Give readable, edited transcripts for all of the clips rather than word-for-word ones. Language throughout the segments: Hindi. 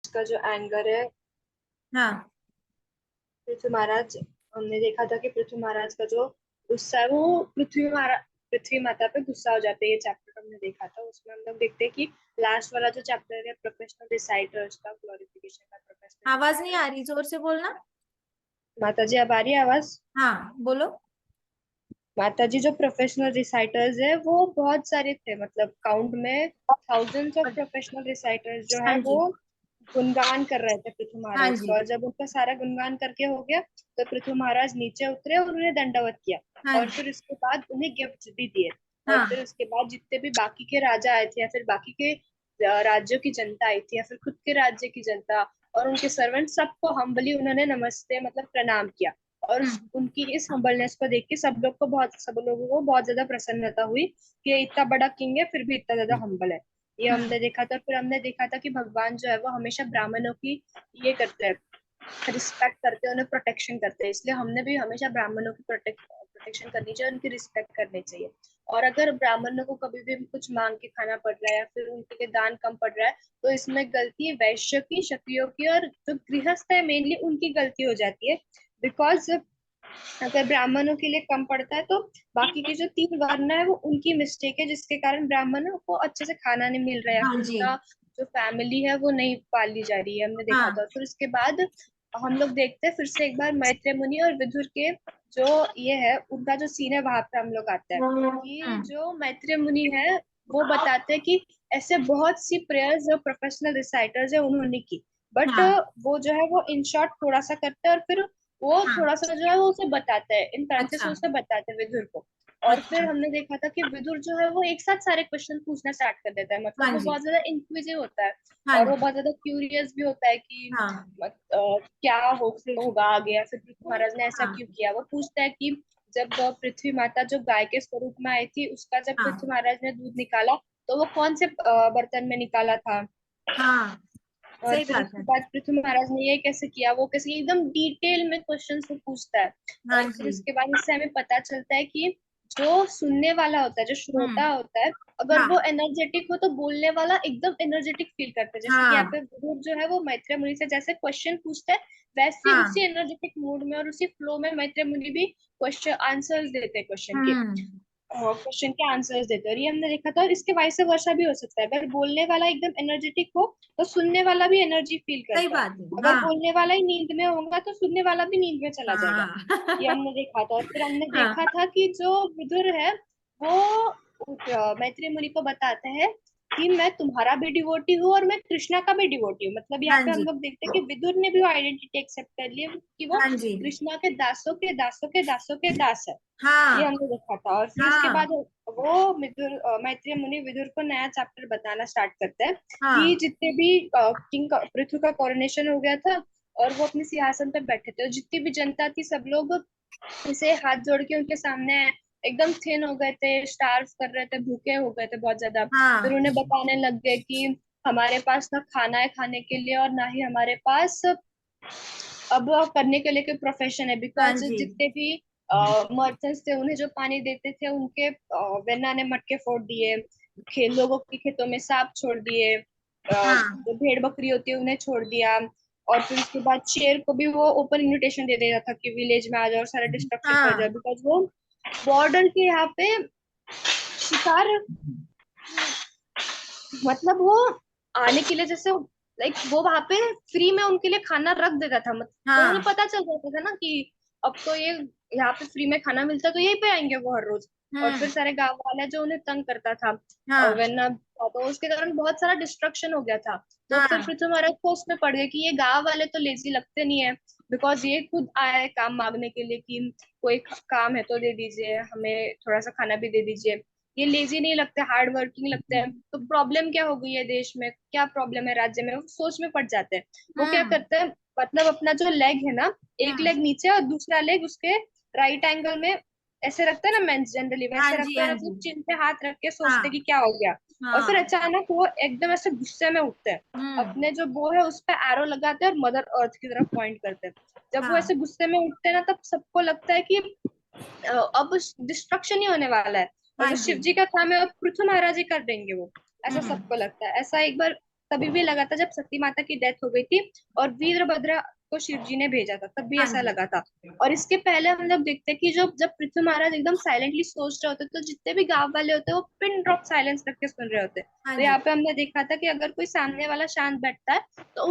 का जो एंगर है, हाँ। पृथ्वी महाराज, हमने देखा था कि पृथ्वी महाराज का जो गुस्सा है वो पृथ्वी माता पे गुस्सा हो जाते हैं। ये चैप्टर हमने देखा था, उसमें हम लोग देखते हैं कि लास्ट वाला जो चैप्टर है प्रोफेशनल रिसाइटर्स का, ग्लोरिफिकेशन का प्रोफेशनल आवाज नहीं आ रिसाइटर्स। रही, जोर से बोलना। माता जी अब आ रही है आवाज? हाँ बोलो। माता जी जो प्रोफेशनल रिसाइटर्स है वो बहुत सारे थे, मतलब काउंट में थाउजेंड्स ऑफ प्रोफेशनल रिसाइटर्स जो हाँ है वो जी। गुणगान कर रहे थे पृथ्वी हाँ महाराज जी। का। और जब उनका सारा गुणगान करके हो गया तो पृथ्वी महाराज नीचे उतरे और उन्हें दंडवत किया। हाँ और जी। फिर उसके बाद उन्हें गिफ्ट भी दिए। और फिर हाँ। उसके बाद जितने भी बाकी के राजा आए थे या फिर बाकी के राज्यों की जनता आई थी या फिर खुद के राज्य की जनता और उनके सर्वेंट, सबको हम्बली उन्होंने नमस्ते मतलब प्रणाम किया। और हम्म। उनकी इस हम्बलनेस को देख के सब लोगों को बहुत ज्यादा प्रसन्नता हुई कि ये इतना बड़ा किंग है फिर भी इतना ज्यादा हम्बल है। ये हम्म। हमने देखा था। फिर हमने देखा था कि भगवान जो है वो हमेशा ब्राह्मणों की ये करते हैं, रिस्पेक्ट करते हैं, उन्हें प्रोटेक्शन करते हैं। इसलिए हमने भी हमेशा ब्राह्मणों की प्रोटेक्शन करनी चाहिए, उनकी रिस्पेक्ट करनी चाहिए। और अगर ब्राह्मणों को कभी भी कुछ मांग के खाना पड़ रहा है या फिर उनके दान कम पड़ रहा है तो इसमें गलती वैश्य की, क्षत्रियो की और जो गृहस्थ है मेनली उनकी गलती हो जाती है। बिकॉज अगर ब्राह्मणों के लिए कम पड़ता है तो बाकी के जो तीन वर्ण है वो उनकी मिस्टेक है, जिसके कारण ब्राह्मणों को अच्छे से खाना नहीं मिल रहा है या हाँ फिर जी। उनका जो फैमिली है वो नहीं पाली जा रही है। हमने देखा था। हाँ। फिर उसके बाद हम लोग देखते हैं फिर से एक बार मैत्रेय मुनि और विदुर के जो ये है उनका जो सीन है वहां पे हम लोग आता है कि हम्म। जो मैत्रेय मुनि है वो बताते हैं कि ऐसे बहुत सी प्रेयर्स जो प्रोफेशनल रिसाइटर्स है उन्होंने की। बट हाँ। वो जो है वो इन शॉर्ट थोड़ा सा करते हैं और फिर वो हाँ। थोड़ा सा जो है वो उसे बताता है, इन पैरेंथेसिस अच्छा। उसे बताते हैं विदुर को। और फिर अच्छा। हमने देखा था कि विदुर जो है वो एक साथ सारे क्वेश्चन पूछना स्टार्ट कर देता है, मतलब हाँ वो जी। बहुत ज्यादा इंक्विजिटिव होता है। हाँ और वो जी। बहुत ज्यादा क्यूरियस भी होता है कि हाँ। क्या होगा आगे या फिर पृथ्वी महाराज ने ऐसा हाँ। क्यों किया। वो पूछता है कि जब पृथ्वी माता जो गाय के स्वरूप में आई थी उसका जब पृथ्वी हाँ। महाराज ने दूध निकाला तो वो कौन से बर्तन में निकाला था। हाँ। और सही फिर बात उसके है। बाद पृथ्वी महाराज ने ये कैसे किया, वो कैसे किया, एकदम डिटेल में क्वेश्चन से पूछता है। हाँ और फिर जी। उसके बाद इससे हमें पता चलता है कि जो सुनने वाला होता है, जो श्रोता हम्म। होता है, अगर हाँ। वो एनर्जेटिक हो तो बोलने वाला एकदम एनर्जेटिक फील करता है। जैसे कि यहाँ पे हाँ। गुरु जो है वो मैत्रेय मुनि से जैसे क्वेश्चन पूछता है वैसे हाँ। उसी एनर्जेटिक मूड में और उसी फ्लो में मैत्रेय मुनि भी क्वेश्चन आंसर्स देते हैं क्वेश्चन के। हम्म। क्वेश्चन के आंसर्स देते हैं। और ये हमने देखा था। और इसके वाइस वर्षा भी हो सकता है, अगर बोलने वाला एकदम एनर्जेटिक हो तो सुनने वाला भी एनर्जी फील सही करता है। बात है। अगर हाँ। बोलने वाला ही नींद में होगा तो सुनने वाला भी नींद में चला जाएगा। हाँ। ये हमने देखा था। और फिर हमने देखा हाँ। था कि जो विदुर है वो मैत्रेय मुनि को बताता है कि मैं तुम्हारा भी डिवोटी हूँ और मैं कृष्णा का भी डिवोटी हूँ। मतलब यहाँ हाँ पे हम जी। लोग देखते हैं कि विदुर ने भी वो आइडेंटिटी एक्सेप्ट कर ली है कि वो हाँ जी। कृष्णा के दासों के दासों के दासों के दास है। ये हाँ। हमने देखा था। और फिर उसके बाद हाँ। वो मैत्रेय मुनि विदुर को नया चैप्टर बताना स्टार्ट करते हैं कि हाँ। जितने भी किंग पृथ्वी का कोरोनेशन हो गया था और वो अपने सिंहासन पर बैठे थे और जितनी भी जनता थी सब लोग ऐसे हाथ जोड़ के उनके सामने एकदम थिन हो गए थे, स्टार्व कर रहे थे, भूखे हो गए थे बहुत ज्यादा। फिर हाँ। उन्हें बताने लग गए कि हमारे पास ना खाना है खाने के लिए और ना ही हमारे पास अब करने के लिए कोई प्रोफेशन है। हाँ बिकॉज जी। जितने भी मर्चेंट्स थे उन्हें जो पानी देते थे उनके वेन्ना ने मटके फोड़ दिए, लोगों के खेतों में सांप छोड़ दिए, हाँ। जो भेड़ बकरी होती है उन्हें छोड़ दिया। और फिर उसके बाद शेर को भी वो ओपन इन्विटेशन दे दिया था कि विलेज में आ जाओ और सारा डिस्ट्रक्शन कर जाओ। हाँ। बिकॉज वो बॉर्डर के यहाँ पे शिकार, मतलब वो आने के लिए जैसे लाइक वो वहां पे फ्री में उनके लिए खाना रख देता था। मतलब तो उन्हें हाँ। पता चल जाता था ना कि अब तो ये यहाँ पे फ्री में खाना मिलता है तो यहीं पे आएंगे वो हर रोज। और फिर हम्म। सारे गांव वाले जो उन्हें तंग करता था हाँ। वरना, तो उसके कारण बहुत सारा डिस्ट्रक्शन हो गया था। तो फिर हाँ। पृथ्वी महाराज को उसमें पड़ गया कि ये गांव वाले तो लेजी लगते नहीं है। बिकॉज ये खुद आया है काम मांगने के लिए कि कोई काम है तो दे दीजिए, हमें थोड़ा सा खाना भी दे दीजिए। ये लेजी नहीं लगते, हार्ड वर्किंग लगते हैं। तो प्रॉब्लम क्या हो गई है देश में, क्या प्रॉब्लम है राज्य में, वो सोच में पड़ जाते हैं। वो क्या हम्म। करते हैं, मतलब अपना जो लेग है ना, एक हम्म। लेग नीचे और दूसरा लेग उसके राइट एंगल में ऐसे रखते हैं ना मेंस जनरली, हाँ वैसे जी। रखते हैं हाँ और जी। अपने चिन पे हाथ रख के सोचते हैं कि हाँ। क्या हो गया। और फिर हाँ। अचानक वो एकदम ऐसे गुस्से में उठते हैं, हम्म। अपने जो बो है उस पर एरो लगाते हैं और मदर अर्थ की तरफ पॉइंट करते हैं। जब वो हाँ। ऐसे गुस्से में उठते हैं ना तब सबको लगता है कि अब डिस्ट्रक्शन ही होने वाला है और हाँ जो जी। शिव जी का काम है वो पृथ्वी महाराज ही कर देंगे वो। ऐसा हम्म। सबको लगता है। ऐसा एक बार तभी भी लगा था जब सती माता की डेथ हो गई थी और वीरभद्र को शिव जी ने भेजा था, तब भी हाँ ऐसा जी। लगा था। और इसके पहले हम लोग देखते हैं कि जो जब पृथ्वी महाराज एकदम साइलेंटली सोच रहे होते तो जितने भी गांव वाले होते हैं वो पिन ड्रॉप साइलेंस रख के सुन रहे होते हैं। हाँ तो जी। यहाँ पे हमने देखा था कि अगर कोई सामने वाला शांत बैठता है तो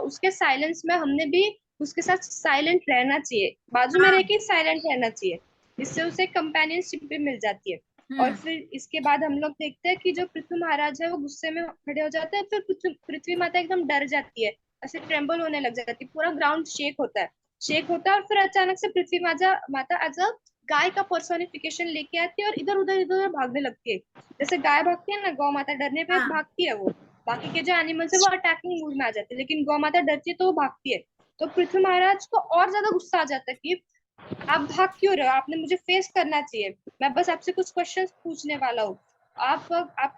उसके साइलेंस में हमने भी उसके साथ साइलेंट रहना चाहिए, बाजू में रह हाँ। के साइलेंट रहना चाहिए। इससे उसे कंपेनियनशिप भी मिल जाती है। और हम्म। फिर इसके बाद हम लोग देखते हैं कि जो पृथ्वी महाराज है वो गुस्से में खड़े हो जाते हैं, फिर पृथ्वी माता एकदम डर जाती है, ऐसे ट्रेम्बल होने लग जाती है, पूरा ग्राउंड शेक होता है और फिर अचानक से पृथ्वी माता माता एज अ गाय का पर्सोनिफिकेशन लेके आती है और इधर उधर भागने लगती है। जैसे गाय भागती है ना, गौ माता डरने पे हाँ। भागती है, वो बाकी के जो एनिमल्स है वो अटैकिंग मूड में आ जाते हैं, लेकिन गौ माता डरती है तो वो भागती है। तो पृथ्वी महाराज को और ज्यादा गुस्सा आ जाता है कि आप भाग क्यों रहे हो, आपने मुझे फेस करना चाहिए, मैं बस आपसे कुछ क्वेश्चंस पूछने वाला हूँ। आप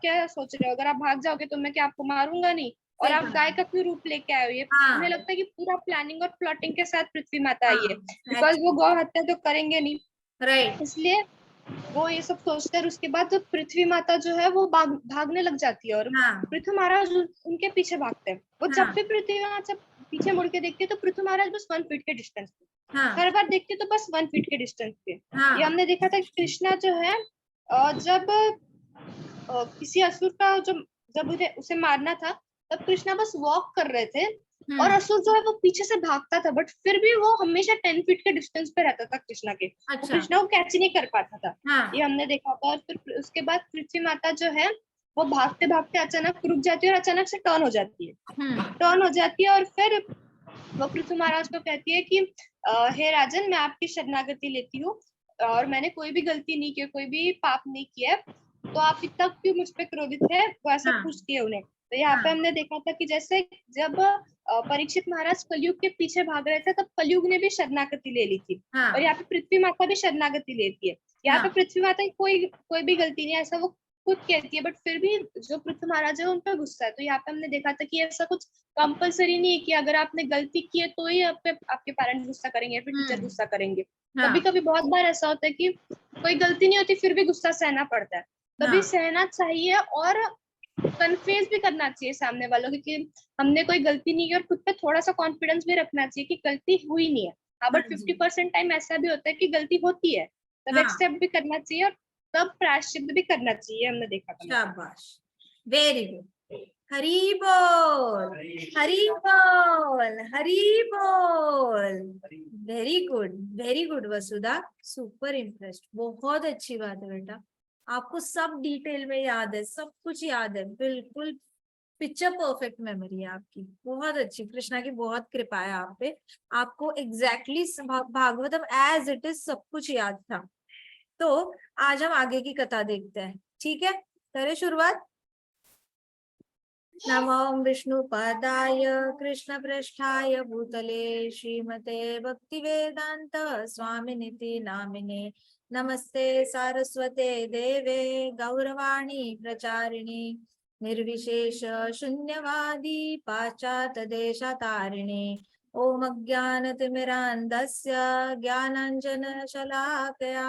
क्या सोच रहे हो, अगर आप भाग जाओगे तो मैं क्या आपको मारूंगा नहीं? और सही आप बात गाय है। का क्यों रूप लेके आए हो? ये उन्हें हाँ। लगता है कि पूरा प्लानिंग और प्लॉटिंग के साथ पृथ्वी माता आई है, हाँ। बिकॉज वो गौ हत्या तो करेंगे नहीं। राइट। इसलिए वो ये सब सोचते हैं। उसके बाद जो पृथ्वी माता जो है वो भागने लग जाती है और हाँ। पृथ्वी महाराज उनके पीछे भागते हैं। वो जब हाँ। भी पृथ्वी माता पीछे मुड़ के देखती है तो पृथ्वी महाराज बस 1 फीट के डिस्टेंस पे, हाँ। हर बार देखती है तो बस 1 फीट के डिस्टेंस पे। ये हाँ। हमने देखा था कि कृष्णा जो है जब किसी असुर का जो जब उसे मारना था तब कृष्णा बस वॉक कर रहे थे और हम्म। असुर जो है वो पीछे से भागता था, बट फिर भी वो हमेशा 10 फीट के डिस्टेंस पे रहता था कृष्णा के, वो अच्छा। कृष्णा को कैच ही नहीं कर पाता था। ये हाँ। हमने देखा था। और फिर उसके बाद पृथ्वी माता जो है वो भागते भागते अचानक रुक जाती है और अचानक से टर्न हो जाती है। हम्म। टर्न हो जाती है और फिर वो पृथ्वी महाराज को कहती है कि हे राजन, मैं आपकी शरणागति लेती हूँ और मैंने कोई भी गलती नहीं की, कोई भी पाप नहीं किया है, तो आप इतना क्यों मुझ पे क्रोधित है, वो ऐसा हाँ। पूछती है उन्हें। तो यहाँ पे हाँ। हमने देखा था कि जैसे जब परीक्षित महाराज कलयुग के पीछे भाग रहे थे तब कलयुग ने भी शरणागति ले ली थी, और हाँ। यहाँ पे पृथ्वी माता भी शरणागति लेती है। यहाँ पे हाँ। पृथ्वी माता की कोई भी गलती नहीं है ऐसा वो खुद कहती है, बट फिर भी जो पृथ्वी महाराज है उन पर गुस्सा है। तो यहाँ पे हमने देखा था कि ऐसा कुछ कंपलसरी नहीं है कि अगर आपने गलती की है तो ही आपके पेरेंट्स गुस्सा करेंगे या फिर टीचर हम्म। गुस्सा करेंगे। कभी हाँ। कभी बहुत बार ऐसा होता है कि कोई गलती नहीं होती फिर भी गुस्सा सहना पड़ता है, तभी हाँ। सहना चाहिए और कन्फेस भी करना चाहिए सामने वालों को कि हमने कोई गलती नहीं की, और खुद पे थोड़ा सा कॉन्फिडेंस भी रखना चाहिए कि गलती हुई नहीं है। हाँ, हाँ बट जी। 50% टाइम ऐसा भी होता है कि गलती होती है, तब हाँ। एक्सेप्ट भी करना चाहिए और तब प्रायश्चित भी करना चाहिए, हमने देखा था। शाबाश। Very good. हरी बोल। हरी बोल। हरी बोल। Very good. Very good Vasudha. Super impressed. बहुत अच्छी बात है बेटा, आपको सब डिटेल में याद है, सब कुछ याद है, बिल्कुल पिक्चर परफेक्ट मेमोरी है आपकी। बहुत अच्छी, कृष्णा की बहुत कृपा है आप पे। आपको exactly Bhagavatam as it is सब कुछ याद था। तो आज हम आगे की कथा देखते हैं, ठीक है? करें शुरुआत। नमो विष्णुपादाय कृष्णप्रेष्ठाय भूतले श्रीमते भक्तिवेदांत स्वामिनिति नामिने नमस्ते सारस्वते देवे गौरवाणी प्रचारिणे निर्विशेष शून्यवादी पाश्चात्य देशतारिणे ओम अज्ञानतिमिरान्धस्य ज्ञानाञ्जनशलाकया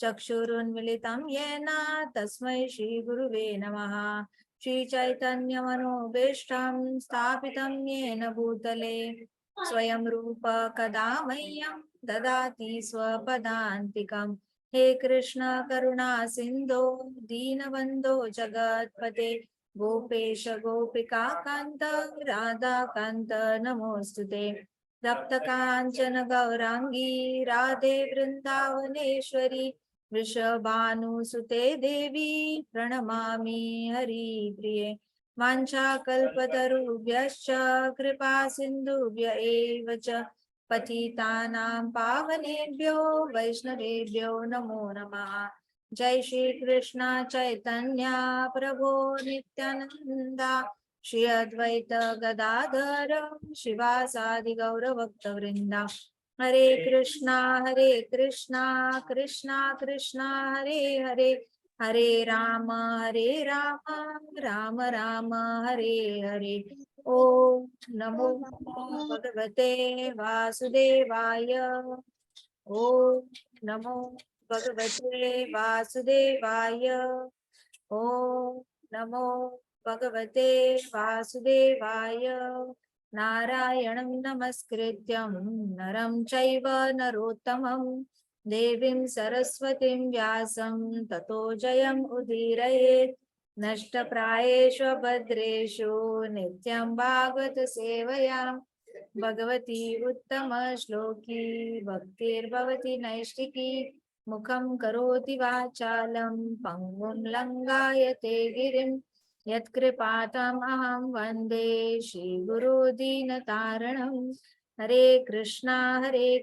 चक्षुरुन्मिलितं येन तस्मै श्रीगुरुवे नमः। श्री चैतन्य मनोभीष्टं स्थापितं येन भूतले स्वयं रूप कदा मह्यं ददाति स्वपदान्तिकम्। हे कृष्ण करुणा सिन्धो दीनबन्धो जगत्पते गोपेश गोपिका कान्त राधा कान्त नमोऽस्तुते। रक्तकाञ्चन गौराङ्गी राधे वृन्दावनेश्वरी वृषभानुसुते देवी प्रणमामि हरिप्रिये। वाञ्छाकल्पतरुभ्यश्च कृपा सिन्धुभ्य एव च पतितानां पावनेभ्यो वैष्णवेभ्यो नमो नमः। जय श्री कृष्ण चैतन्य प्रभो नित्यानंदा श्री अद्वैत गदाधर शिवासादि गौरभक्तवृंदा। हरे कृष्णा कृष्णा कृष्णा हरे हरे हरे राम राम राम हरे हरे। ओम नमो भगवते वासुदेवाय। ओम नमो भगवते वासुदेवाय। ओम नमो भगवते वासुदेवाय। नारायणं नमस्कृत्यं नरं चैव नरोत्तमं देवीं सरस्वतीं व्यासं ततो जयम् उदीरयेत्। नष्टप्रायेषु भद्रेषु नित्यं भागवत सेवया भगवती उत्तम श्लोकी भक्तिर्भवति नैष्टिकी। मुखं करोति वाचालं पंगुं लंघायते गिरिं यत्कृपातम् अहं वन्दे श्रीगुरो दीनतारणं। हरे कृष्णा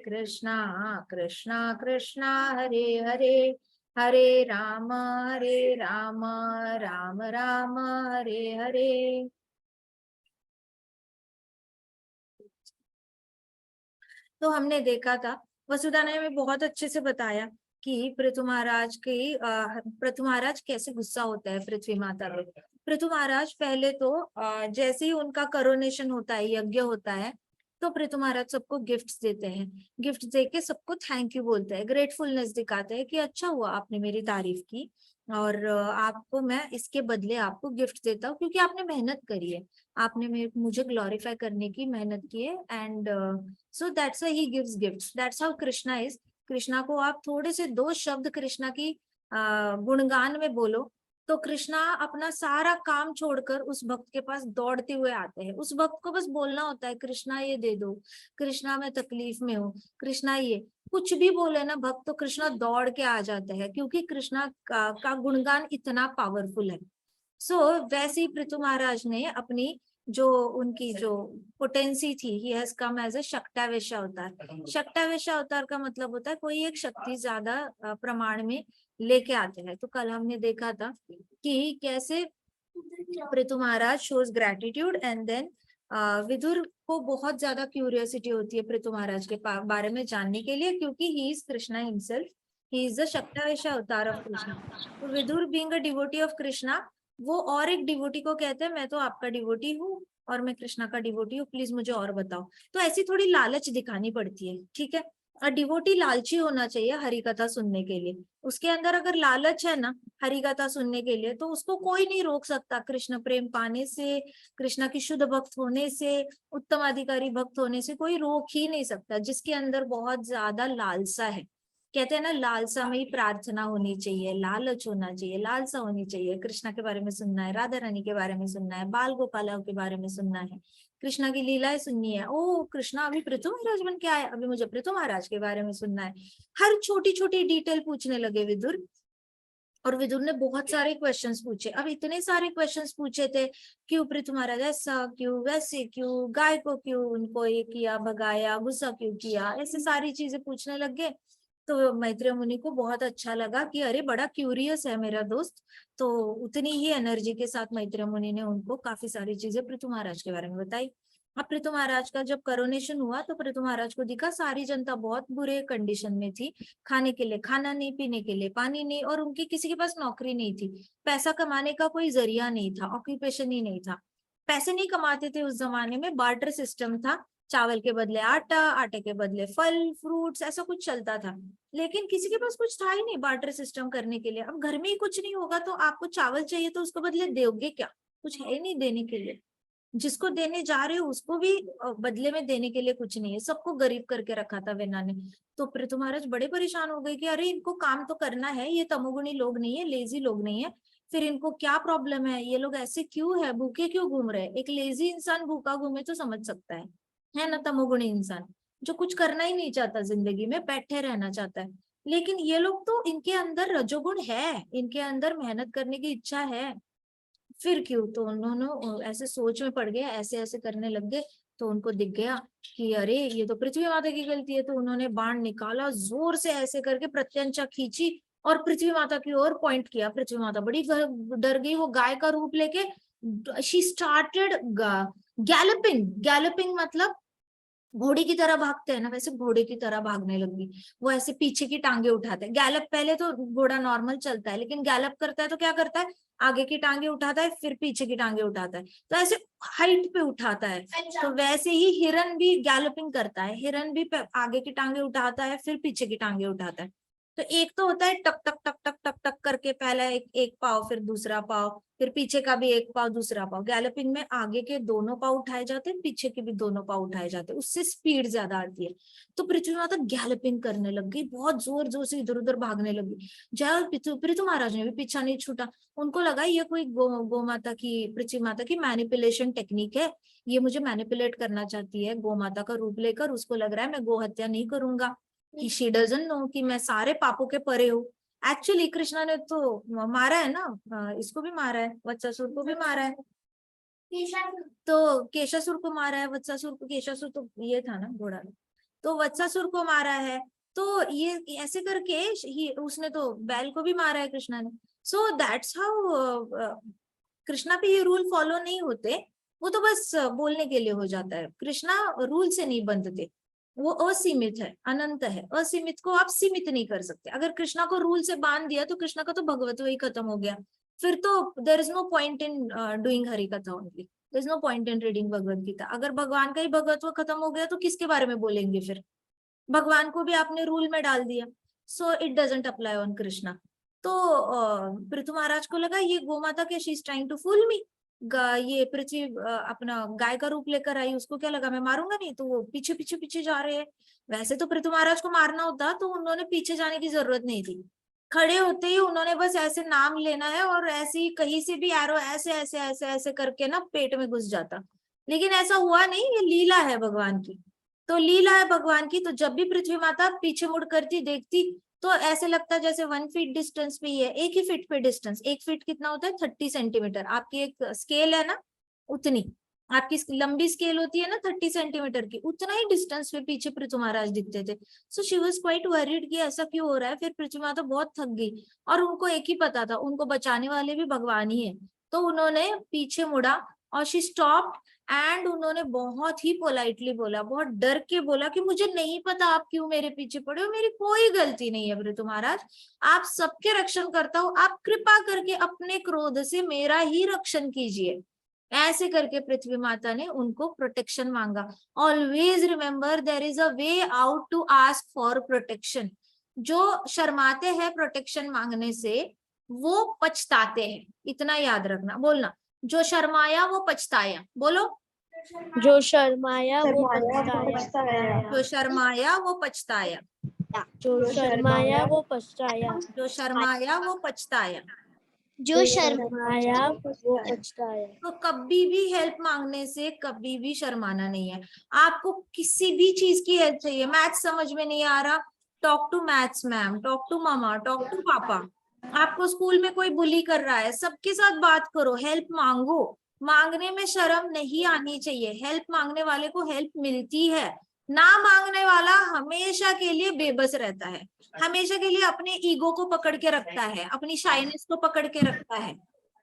कृष्णा कृष्णा हरे हरे, हरे राम राम राम हरे हरे। तो हमने देखा था, वसुधा ने हमें बहुत अच्छे से बताया कि पृथु महाराज कैसे गुस्सा होता है पृथ्वी माता पे। पृथु महाराज पहले तो जैसे ही उनका करोनेशन होता है, यज्ञ होता है, तो पृथु महाराज सबको गिफ्ट्स देते हैं। गिफ्ट देके सबको थैंक यू बोलते हैं, ग्रेटफुलनेस दिखाते हैं कि अच्छा हुआ आपने मेरी तारीफ की, और आपको मैं इसके बदले आपको गिफ्ट देता हूँ क्योंकि आपने मेहनत करी है, आपने मुझे ग्लोरीफाई करने की मेहनत की है। And so that's why he gives gifts, that's how Krishna is. Krishna को आप थोड़े से दो शब्द कृष्णा की गुणगान में बोलो तो कृष्णा अपना सारा काम छोड़कर उस भक्त के पास दौड़ते हुए आते हैं। उस भक्त को बस बोलना होता है कृष्णा ये दे दो, कृष्णा मैं तकलीफ में हूँ, कृष्णा ये कुछ भी बोले ना भक्त, तो कृष्णा दौड़ के आ जाते हैं क्योंकि कृष्णा का गुणगान इतना पावरफुल है। सो वैसे ही पृथु महाराज ने अपनी जो उनकी जो पोटेंसी थी, he has come as a शक्तावेश अवतार। शक्तावेश अवतार का मतलब होता है कोई एक शक्ति ज्यादा प्रमाण में लेके आते हैं। तो कल हमने देखा था कि कैसे Prithu Maharaj shows gratitude and then Vidura को बहुत ज्यादा क्यूरियोसिटी होती है पृथु महाराज के बारे में जानने के लिए, क्योंकि he is Krishna himself, he is the shaktavesha avatar of Krishna. तो Vidura being a devotee of Krishna, वो और एक डिवोटी को कहते हैं मैं तो आपका डिवोटी हूँ और मैं कृष्णा का डिवोटी हूँ, प्लीज मुझे और बताओ। तो ऐसी थोड़ी लालच दिखानी पड़ती है, ठीक है। और डिवोटी लालची होना चाहिए हरि कथा सुनने के लिए। उसके अंदर अगर लालच है ना हरि कथा सुनने के लिए, तो उसको कोई नहीं रोक सकता कृष्ण प्रेम पाने से, कृष्णा की शुद्ध भक्त होने से, उत्तम अधिकारी भक्त होने से कोई रोक ही नहीं सकता। जिसके अंदर बहुत ज्यादा लालसा है, कहते हैं ना लालसा में ही प्रार्थना होनी चाहिए, लालच होना चाहिए, लालसा होनी चाहिए। कृष्णा के बारे में सुनना है, राधा रानी के बारे में सुनना है, बाल गोपाल के बारे में सुनना है, कृष्णा की लीलाएं सुननी है। ओ कृष्णा अभी पृथु महाराज बन के आए, अभी मुझे पृथु महाराज के बारे में सुनना है। हर छोटी छोटी डिटेल पूछने लगे विदुर, और विदुर ने बहुत सारे क्वेश्चंस पूछे। अब इतने सारे क्वेश्चंस पूछे थे, क्यों पृथु महाराज ऐसा, क्यों वैसे, क्यों गाय को क्यों उनको ये किया, भगाया, गुस्सा क्यों किया, ऐसे सारी चीजें पूछने लग गए। तो मैत्रेय मुनि को बहुत अच्छा लगा कि अरे बड़ा क्यूरियस है मेरा दोस्त। तो उतनी ही एनर्जी के साथ मैत्रेय मुनि ने उनको काफी सारी चीजें पृथु महाराज के बारे में बताई। अब पृथु महाराज का जब करोनेशन हुआ तो पृथु महाराज को दिखा सारी जनता बहुत बुरे कंडीशन में थी, खाने के लिए खाना नहीं, पीने के लिए पानी नहीं, और उनकी किसी के पास नौकरी नहीं थी, पैसा कमाने का कोई जरिया नहीं था, ऑक्यूपेशन ही नहीं था। पैसे नहीं कमाते थे उस जमाने में, बार्टर सिस्टम था, चावल के बदले आटा, आटे के बदले फल फ्रूट्स, ऐसा कुछ चलता था। लेकिन किसी के पास कुछ था ही नहीं बार्टर सिस्टम करने के लिए। अब घर में ही कुछ नहीं होगा तो आपको चावल चाहिए तो उसको बदले दोगे क्या, कुछ है ही नहीं देने के लिए। जिसको देने जा रहे हो उसको भी बदले में देने के लिए कुछ नहीं है, सबको गरीब करके रखा था वेना ने। तो पृथु महाराज बड़े परेशान हो गए कि अरे इनको काम तो करना है, ये तमोगुणी लोग नहीं है, लेजी लोग नहीं है, फिर इनको क्या प्रॉब्लम है, ये लोग ऐसे क्यों है, भूखे क्यों घूम रहे हैं। एक लेजी इंसान भूखा घूमे तो समझ सकता है ना, तमोगुणी इंसान जो कुछ करना ही नहीं चाहता, जिंदगी में बैठे रहना चाहता है। लेकिन ये लोग तो, इनके अंदर रजोगुण है, इनके अंदर मेहनत करने की इच्छा है, फिर क्यों। तो उन्होंने ऐसे सोच में पड़ गए, ऐसे ऐसे करने लग गए। तो उनको दिख गया कि अरे ये तो पृथ्वी माता की गलती है। तो उन्होंने बाण निकाला, जोर से ऐसे करके प्रत्यंचा खींची और पृथ्वी माता की ओर पॉइंट किया। पृथ्वी माता बड़ी डर गई, वो गाय का रूप लेके शी स्टार्टेड गैलपिंग। गैलपिंग मतलब घोड़े की तरह भागते हैं ना, वैसे घोड़े की तरह भागने लगी। वो ऐसे पीछे की टांगे उठाते हैं। गैलप पहले तो घोड़ा नॉर्मल चलता है, लेकिन गैलप करता है तो क्या करता है, आगे की टांगे उठाता है फिर पीछे की टांगे उठाता है, तो ऐसे हाइट पे उठाता है। तो वैसे ही हिरन भी गैलपिंग करता है, हिरन भी आगे की टांगे उठाता है फिर पीछे की टांगे उठाता है। तो एक तो होता है टक टक टक टक टक टक करके, पहला एक पाव, फिर दूसरा पाव, फिर पीछे का भी एक पाव, दूसरा पाव। गैलोपिंग में आगे के दोनों पाव उठाए जाते हैं, पीछे के भी दोनों पाव उठाए जाते हैं, उससे स्पीड ज्यादा आती है। तो पृथ्वी माता गैलोपिंग करने लग गई, बहुत जोर जोर से इधर उधर भागने लगी। जय पृथ्वी महाराज ने भी पीछा नहीं छूटा। उनको लगा ये कोई गौ माता की, पृथ्वी माता की मैनिपुलेशन टेक्निक है, ये मुझे मैनिपुलेट करना चाहती है, गौ माता का रूप लेकर उसको लग रहा है मैं गौ हत्या नहीं करूंगा, कि शी डजंट नो कि मैं सारे पापों के परे हूँ। एक्चुअली कृष्णा ने तो मारा है ना, इसको भी मारा है, वत्सासुर को भी मारा है। तो केशासुर को मारा है, वत्सासुर को, केशासुर तो ये था ना घोड़ा, तो वत्सासुर को मारा है। तो ये ऐसे करके उसने तो बैल को भी मारा है कृष्णा ने। सो दैट्स हाउ कृष्णा पे ये रूल फॉलो नहीं होते, वो तो बस बोलने के लिए हो जाता है। कृष्णा रूल से नहीं बंधते, वो असीमित है, अनंत है। असीमित को आप सीमित नहीं कर सकते। अगर कृष्णा को रूल से बांध दिया तो कृष्णा का तो भगवत्व ही खत्म हो गया, फिर तो there is no point in doing Hari katha only, there is no point in reading Bhagavad Gita. अगर भगवान का ही भगवत्व खत्म हो गया तो किसके बारे में बोलेंगे फिर? भगवान को भी आपने रूल में डाल दिया, so it doesn't apply on Krishna. तो पृथु महाराज को लगा ये गोमाता के she is trying to fool me, ये पृथ्वी अपना गाय का रूप लेकर आई, उसको क्या लगा मैं मारूंगा नहीं, तो वो पीछे पीछे पीछे जा रहे हैं। वैसे तो पृथु महाराज को मारना होता तो उन्होंने पीछे जाने की जरूरत नहीं थी, खड़े होते ही उन्होंने बस ऐसे नाम लेना है और ऐसे ही कहीं से भी एरो ऐसे ऐसे ऐसे ऐसे करके ना पेट में घुस जाता। लेकिन ऐसा हुआ नहीं, ये लीला है भगवान की। तो लीला है भगवान की, तो जब भी पृथ्वी माता पीछे मुड़ करती देखती तो ऐसे लगता जैसे 1 फीट डिस्टेंस पे ही है, 1 ही फीट पे डिस्टेंस। 1 फीट कितना होता है? 30 सेंटीमीटर। आपकी एक स्केल है ना, उतनी आपकी लंबी स्केल होती है ना 30 सेंटीमीटर की, उतना ही डिस्टेंस पे पीछे पृथ्वी महाराज दिखते थे। So she was quite worried कि ऐसा क्यों हो रहा है। फिर पृथ्वी माता बहुत थक गई और उनको एक ही पता था, उनको बचाने वाले भी भगवान ही है। तो उन्होंने पीछे मुड़ा और शी स्टॉप एंड उन्होंने बहुत ही पोलाइटली बोला, बहुत डर के बोला कि मुझे नहीं पता आप क्यों मेरे पीछे पड़े हो, मेरी कोई गलती नहीं है पृथु महाराज, आप सबके रक्षण करता हो, आप कृपा करके अपने क्रोध से मेरा ही रक्षण कीजिए। ऐसे करके पृथ्वी माता ने उनको प्रोटेक्शन मांगा। Always remember there is a way out to ask for protection. जो शर्माते हैं प्रोटेक्शन मांगने से वो पछताते हैं, इतना याद रखना। बोलना, जो शर्माया वो पछताया। बोलो, जो शर्माया वो पछताया, जो शर्माया वो पछताया, जो शर्माया वो पछताया, जो शर्माया वो पछताया, जो शर्माया वो पछताया। तो कभी भी हेल्प मांगने से कभी भी शर्माना नहीं है। आपको किसी भी चीज की हेल्प चाहिए, मैथ्स समझ में नहीं आ रहा, talk to maths ma'am, talk to मामा, टॉक टू पापा। आपको स्कूल में कोई बुली कर रहा है, सबके साथ बात करो, हेल्प मांगो। मांगने में शर्म नहीं आनी चाहिए, हेल्प मांगने वाले को हेल्प मिलती है। ना मांगने वाला हमेशा के लिए बेबस रहता है, हमेशा के लिए अपने ईगो को पकड़ के रखता है, अपनी शाइनेस को पकड़ के रखता है।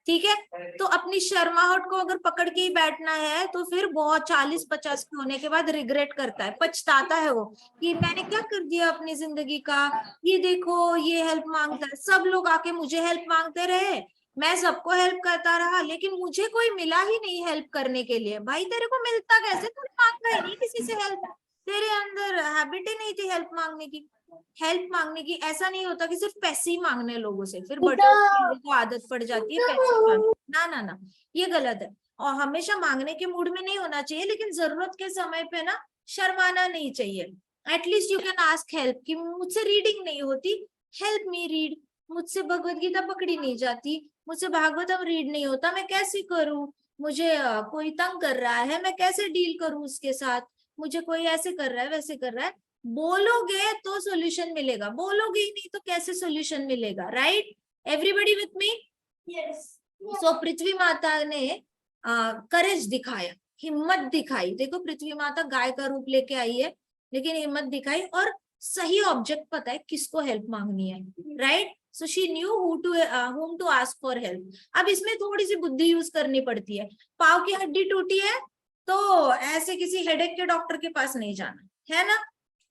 ठीक है, तो अपनी शर्माहट को अगर पकड़ के ही बैठना है तो फिर बहुत 40-50 के होने के बाद रिग्रेट करता है, पछताता है वो कि मैंने क्या कर दिया अपनी जिंदगी का। ये देखो ये हेल्प मांगता है, सब लोग आके मुझे हेल्प मांगते रहे, मैं सबको हेल्प करता रहा, लेकिन मुझे कोई मिला ही नहीं हेल्प करने के लिए। भाई तेरे को मिलता कैसे, तूने मांगा ही नहीं किसी से हेल्प, तेरे अंदर हैबिट ही नहीं थी हेल्प मांगने की। हेल्प मांगने की ऐसा नहीं होता कि सिर्फ पैसे ही मांगने लोगों से, फिर बड़े लोगों को आदत पड़ जाती है पैसे मांगने। ना ना ना, ये गलत है। और हमेशा मांगने के मूड में नहीं होना चाहिए, लेकिन जरूरत के समय पे ना शर्माना नहीं चाहिए। At least you can ask help कि मुझसे रीडिंग नहीं होती, हेल्प मी रीड, मुझसे भगवत गीता पकड़ी नहीं जाती, मुझसे भागवतम रीड नहीं होता, मैं कैसे करूं, मुझे कोई तंग कर रहा है, मैं कैसे डील करूं उसके साथ, मुझे कोई ऐसे कर रहा है वैसे कर रहा है। बोलोगे तो सॉल्यूशन मिलेगा, बोलोगे ही नहीं तो कैसे सॉल्यूशन मिलेगा? Right, everybody with me? Yes. So Prithvi Mata ने करेज दिखाया, हिम्मत दिखाई। देखो पृथ्वी माता गाय का रूप लेके आई है, लेकिन हिम्मत दिखाई और सही ऑब्जेक्ट पता है किसको हेल्प मांगनी है। Right, so she knew whom to ask for help। अब इसमें थोड़ी सी बुद्धि यूज करनी पड़ती है। पाव की हड्डी टूटी है तो ऐसे किसी हेडेक के डॉक्टर के पास नहीं जाना है ना।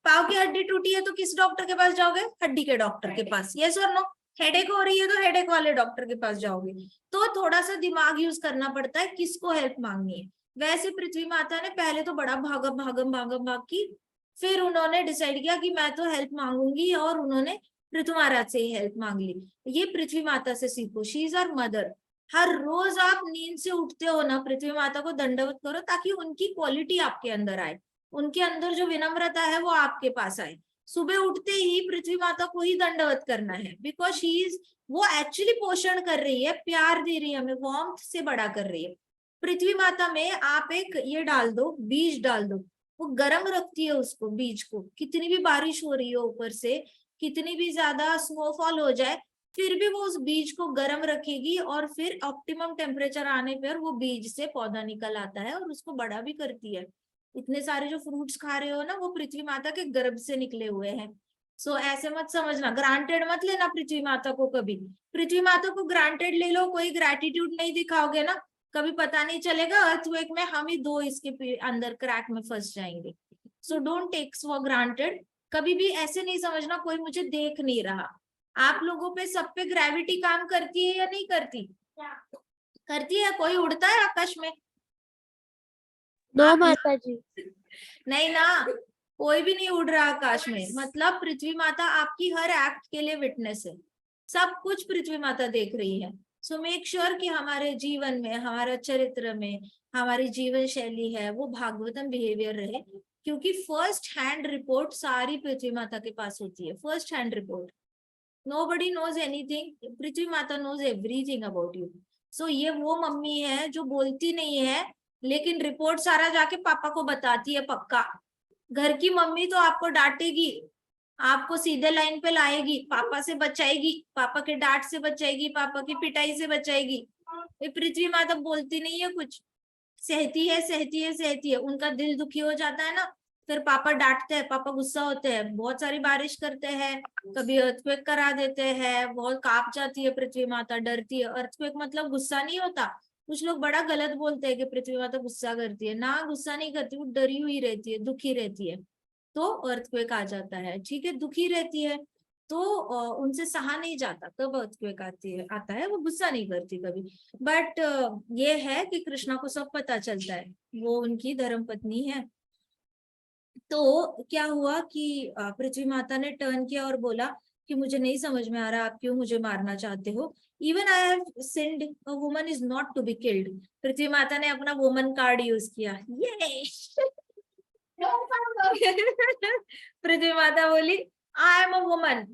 पाव की हड्डी टूटी है तो किस डॉक्टर के पास जाओगे? हड्डी के डॉक्टर के पास। यस और नो? हेडेक हो रही है तो हेडेक वाले डॉक्टर के पास जाओगे। तो थोड़ा सा दिमाग यूज करना पड़ता है किसको हेल्प मांगनी है। वैसे पृथ्वी माता ने पहले तो बड़ा भागम भागम भागम भाग की, फिर उन्होंने डिसाइड किया कि मैं तो हेल्प मांगूंगी, और उन्होंने पृथ्वी महाराज से ही हेल्प मांग ली। ये पृथ्वी माता से सीखो, शी इज आवर मदर। हर रोज आप नींद से उठते हो ना, पृथ्वी माता को दंडवत करो ताकि उनकी क्वालिटी आपके अंदर आए, उनके अंदर जो विनम्रता है वो आपके पास आए। सुबह उठते ही पृथ्वी माता को ही दंडवत करना है, बिकॉज शी इज, वो एक्चुअली पोषण कर रही है, प्यार दे रही है हमें, वार्मथ से बड़ा कर रही है। पृथ्वी माता में आप एक ये डाल दो, बीज डाल दो, वो गर्म रखती है उसको, बीज को। कितनी भी बारिश हो रही हो ऊपर से, कितनी भी ज्यादा स्नोफॉल हो जाए, फिर भी वो उस बीज को गर्म रखेगी और फिर ऑप्टिमम टेम्परेचर आने पर वो बीज से पौधा निकल आता है और उसको बड़ा भी करती है। इतने सारे जो फ्रूट्स खा रहे हो ना, वो पृथ्वी माता के गर्भ से निकले हुए हैं। सो ऐसे मत समझना, ग्रांटेड मत लेना पृथ्वी माता को कभी। पृथ्वी माता को ग्रांटेड ले लो, कोई ग्रेटिट्यूड नहीं दिखाओगे ना, कभी पता नहीं चलेगा अर्थक्वेक में हम ही दो इसके अंदर क्रैक में फंस जाएंगे। So don't take for granted. कभी भी ऐसे नहीं समझना कोई मुझे देख नहीं रहा। आप लोगों पे, सब पे ग्रेविटी काम करती है या नहीं करती? करती है। कोई उड़ता है आकाश में? नो माता जी। नहीं ना, कोई भी नहीं उड़ रहा आकाश में। मतलब पृथ्वी माता आपकी हर एक्ट के लिए विटनेस है, सब कुछ पृथ्वी माता देख रही है। सो मेक श्योर कि हमारे जीवन में, हमारे चरित्र में, हमारी जीवन शैली है वो भागवतम बिहेवियर रहे, क्योंकि फर्स्ट हैंड रिपोर्ट सारी पृथ्वी माता के पास होती है। First hand report, nobody knows anything, पृथ्वी माता knows everything about you. So ये वो मम्मी है जो बोलती नहीं है लेकिन रिपोर्ट सारा जाके पापा को बताती है पक्का। घर की मम्मी तो आपको डांटेगी, आपको सीधे लाइन पे लाएगी, पापा से बचाएगी, पापा के डांट से बचाएगी, पापा की पिटाई से बचाएगी। ये पृथ्वी माता बोलती नहीं है कुछ, सहती है सहती है सहती है। उनका दिल दुखी हो जाता है ना, फिर पापा डांटते हैं, पापा गुस्सा होते हैं, बहुत सारी बारिश करते हैं, कभी अर्थक्वेक करा देते हैं, बहुत कांप जाती है पृथ्वी माता, डरती है। अर्थक्वेक मतलब गुस्सा नहीं होता। कुछ लोग बड़ा गलत बोलते हैं कि पृथ्वी माता गुस्सा करती है, ना गुस्सा नहीं करती, वो डरी हुई रहती है, दुखी रहती है, तो अर्थक्वेक आ जाता है। ठीक है, दुखी रहती है तो उनसे सहा नहीं जाता, तब अर्थक्वेक आती है, आता है, वो गुस्सा नहीं करती कभी। बट ये है कि कृष्णा को सब पता चलता है, वो उनकी धर्मपत्नी है। तो क्या हुआ कि पृथ्वी माता ने टर्न किया और बोला कि मुझे नहीं समझ में आ रहा आप क्यों मुझे मारना चाहते हो। Even I have send a woman is not to be killed. Prithvi Mata ने अपना वुमन कार्ड यूज किया। ये पृथ्वी माता बोली आई एम अ वुमन,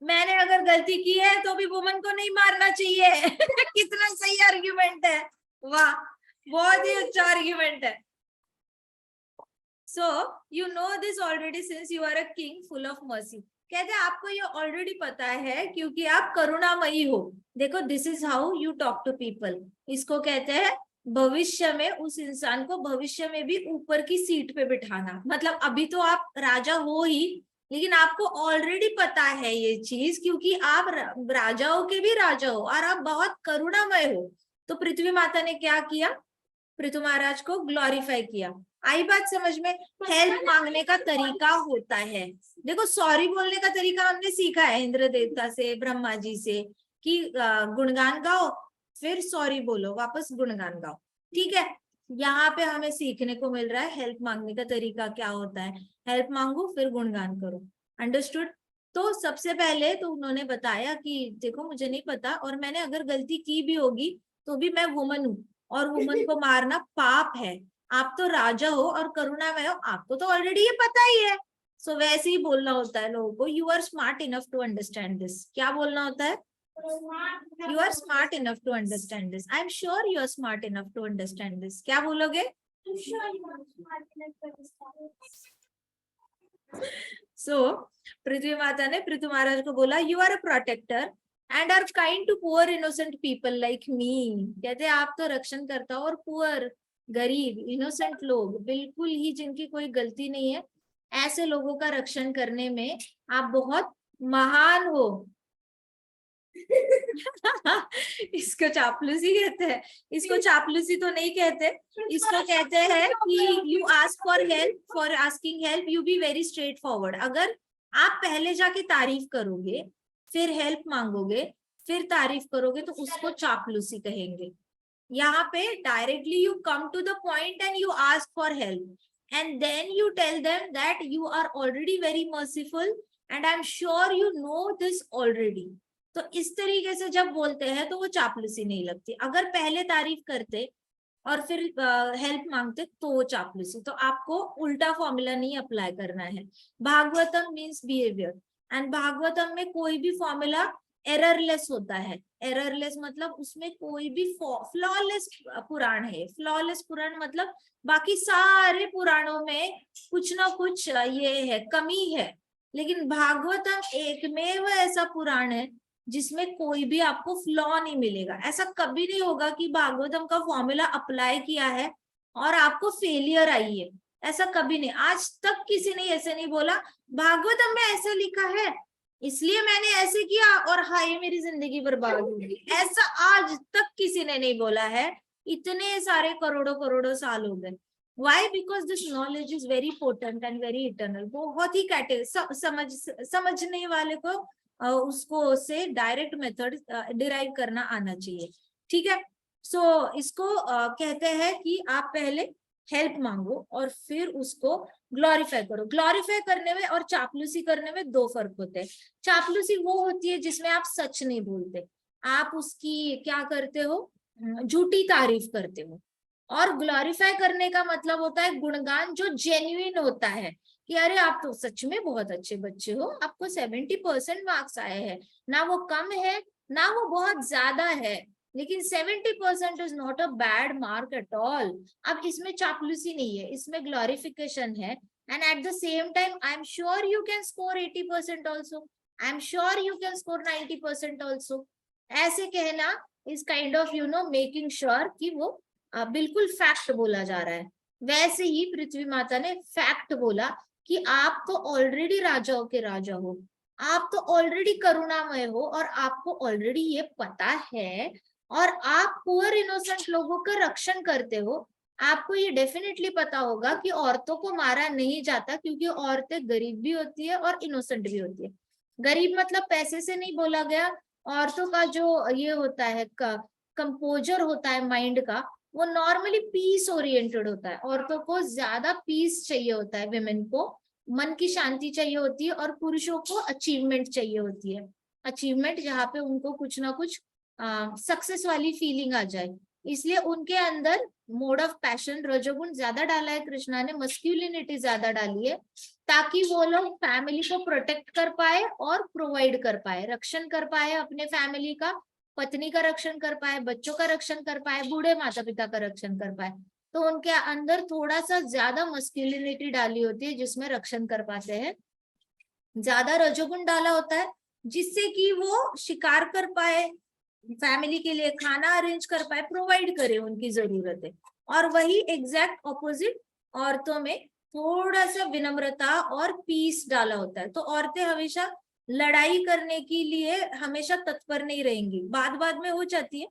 मैंने अगर गलती की है तो भी वुमन को नहीं मारना चाहिए। कितना सही आर्ग्यूमेंट है, वाह, बहुत ही अच्छा आर्ग्यूमेंट है। So you know this already since you are a king full of mercy. कहते हैं आपको ये ऑलरेडी पता है क्योंकि आप करुणामयी हो। देखो, this is how you talk to people. इसको कहते हैं भविष्य में उस इंसान को भविष्य में भी ऊपर की सीट पे बिठाना। मतलब अभी तो आप राजा हो ही, लेकिन आपको ऑलरेडी पता है ये चीज, क्योंकि आप राजाओं के भी राजा हो और आप बहुत करुणामय हो। तो पृथ्वी माता ने क्या किया? पृथ्वी महाराज को ग्लोरीफाई किया। आई बात समझ में? हेल्प मांगने का तरीका होता है। देखो, सॉरी बोलने का तरीका हमने सीखा है इंद्र देवता से, ब्रह्मा जी से, कि गुणगान गाओ फिर सॉरी बोलो, वापस गुणगान गाओ। ठीक है, यहाँ पे हमें सीखने को मिल रहा है हेल्प मांगने का तरीका क्या होता है। हेल्प मांगो फिर गुणगान करो। अंडरस्टूड? तो सबसे पहले तो उन्होंने बताया कि देखो मुझे नहीं पता, और मैंने अगर गलती की भी होगी तो भी मैं वुमन हूँ और वुमन को मारना पाप है। आप तो राजा हो और करुणा में हो, आपको तो ऑलरेडी ये पता ही है। सो वैसे ही बोलना होता है लोगों को, you are smart enough to understand this. क्या बोलना होता है? You are smart enough to understand this. I am sure you are smart enough to understand this. क्या बोलोगे? सो पृथ्वी माता ने पृथ्वी महाराज को बोला, you are a protector and are kind to poor innocent people like me. कहते आप तो रक्षण करता हो और पुअर, गरीब, इनोसेंट लोग, बिल्कुल ही जिनकी कोई गलती नहीं है, ऐसे लोगों का रक्षण करने में आप बहुत महान हो। इसको चापलूसी कहते हैं। इसको चापलूसी तो नहीं कहते, इसको कहते हैं कि you ask for help, for asking help you be very straight forward. अगर आप पहले जाके तारीफ करोगे, फिर हेल्प मांगोगे, फिर तारीफ करोगे, तो उसको चापलूसी कहेंगे। यहाँ पे directly you come to the point and you ask for help and then you tell them that you are already very merciful and I am sure you know this already. तो इस तरीके से जब बोलते हैं तो वो चापलूसी नहीं लगती। अगर पहले तारीफ करते और फिर हेल्प मांगते तो वो चापलूसी। तो आपको उल्टा फॉर्मूला नहीं अप्लाई करना है। Bhagavatam means behaviour, and Bhagavatam में कोई भी फॉर्मूला एररलेस होता है। एररलेस मतलब उसमें कोई भी फ्लॉलेस पुराण है। फ्लॉलेस पुराण मतलब बाकी सारे पुराणों में कुछ ना कुछ ये है, कमी है, लेकिन भागवतम एकमेव ऐसा पुराण है जिसमें कोई भी आपको फ्लॉ नहीं मिलेगा। ऐसा कभी नहीं होगा कि भागवतम का फॉर्मूला अप्लाई किया है और आपको फेलियर आई है, ऐसा कभी नहीं। आज तक किसी ने ऐसे नहीं बोला भागवतम में ऐसा लिखा है इसलिए मैंने ऐसे किया और हाय मेरी जिंदगी बर्बाद होगी, ऐसा आज तक किसी ने नहीं बोला है। इतने सारे करोड़ों करोड़ों साल हो गए। Why? Because this knowledge is very potent and very eternal. बहुत ही समझने वाले को उसको से डायरेक्ट मेथड डिराइव करना आना चाहिए। ठीक है। सो इसको कहते हैं कि आप पहले हेल्प मांगो और फिर उसको ग्लोरीफाई करो। ग्लोरीफाई करने में और चापलूसी करने में दो फर्क होते हैं। चापलूसी वो होती है जिसमें आप सच नहीं बोलते, आप उसकी क्या करते हो, झूठी तारीफ करते हो। और ग्लोरीफाई करने का मतलब होता है गुणगान जो जेन्युइन होता है कि अरे आप तो सच में बहुत अच्छे बच्चे हो, आपको 70% मार्क्स आए हैं, ना वो कम है ना वो बहुत ज्यादा है, लेकिन 70% is not a bad mark at all. अब इसमें चापलूसी नहीं है, इसमें ग्लोरिफिकेशन है। And eight the same time I am sure you can score 80% also, I am sure you can score 90% also. ऐसे कहना is kind of making sure कि वो बिल्कुल फैक्ट बोला जा रहा है। वैसे ही पृथ्वी माता ने फैक्ट बोला कि आप तो ऑलरेडी राजाओं के राजा हो, आप तो ऑलरेडी करुणामय हो और आपको ऑलरेडी ये पता है और आप पुअर इनोसेंट लोगों का रक्षण करते हो। आपको ये डेफिनेटली पता होगा कि औरतों को मारा नहीं जाता क्योंकि औरतें गरीब भी होती है और इनोसेंट भी होती है। गरीब मतलब पैसे से नहीं बोला गया। औरतों का जो ये होता है कंपोजर होता है माइंड का, वो नॉर्मली पीस ओरिएंटेड होता है। औरतों को ज्यादा पीस चाहिए होता है, विमेन को मन की शांति चाहिए होती है, और पुरुषों को अचीवमेंट चाहिए होती है। अचीवमेंट जहाँ पे उनको कुछ ना कुछ सक्सेस वाली फीलिंग आ जाए। इसलिए उनके अंदर मोड ऑफ पैशन रजोगुण ज्यादा डाला है कृष्णा ने, मस्क्यूलिनिटी ज्यादा डाली है, ताकि वो लोग फैमिली को प्रोटेक्ट कर पाए और प्रोवाइड कर पाए, रक्षण कर पाए अपने फैमिली का, पत्नी का रक्षण कर पाए, बच्चों का रक्षण कर पाए, बूढ़े माता पिता का रक्षण कर पाए। तो उनके अंदर थोड़ा सा ज्यादा मस्क्यूलिनिटी डाली होती है जिसमें रक्षण कर पाते हैं। ज्यादा रजोगुण डाला होता है जिससे कि वो शिकार कर पाए, फैमिली के लिए खाना अरेंज कर पाए, प्रोवाइड करे उनकी जरूरतें। और वही एग्जैक्ट ऑपोजिट औरतों में थोड़ा सा विनम्रता और पीस डाला होता है। तो औरतें हमेशा लड़ाई करने के लिए हमेशा तत्पर नहीं रहेंगी, बाद बाद में हो जाती है,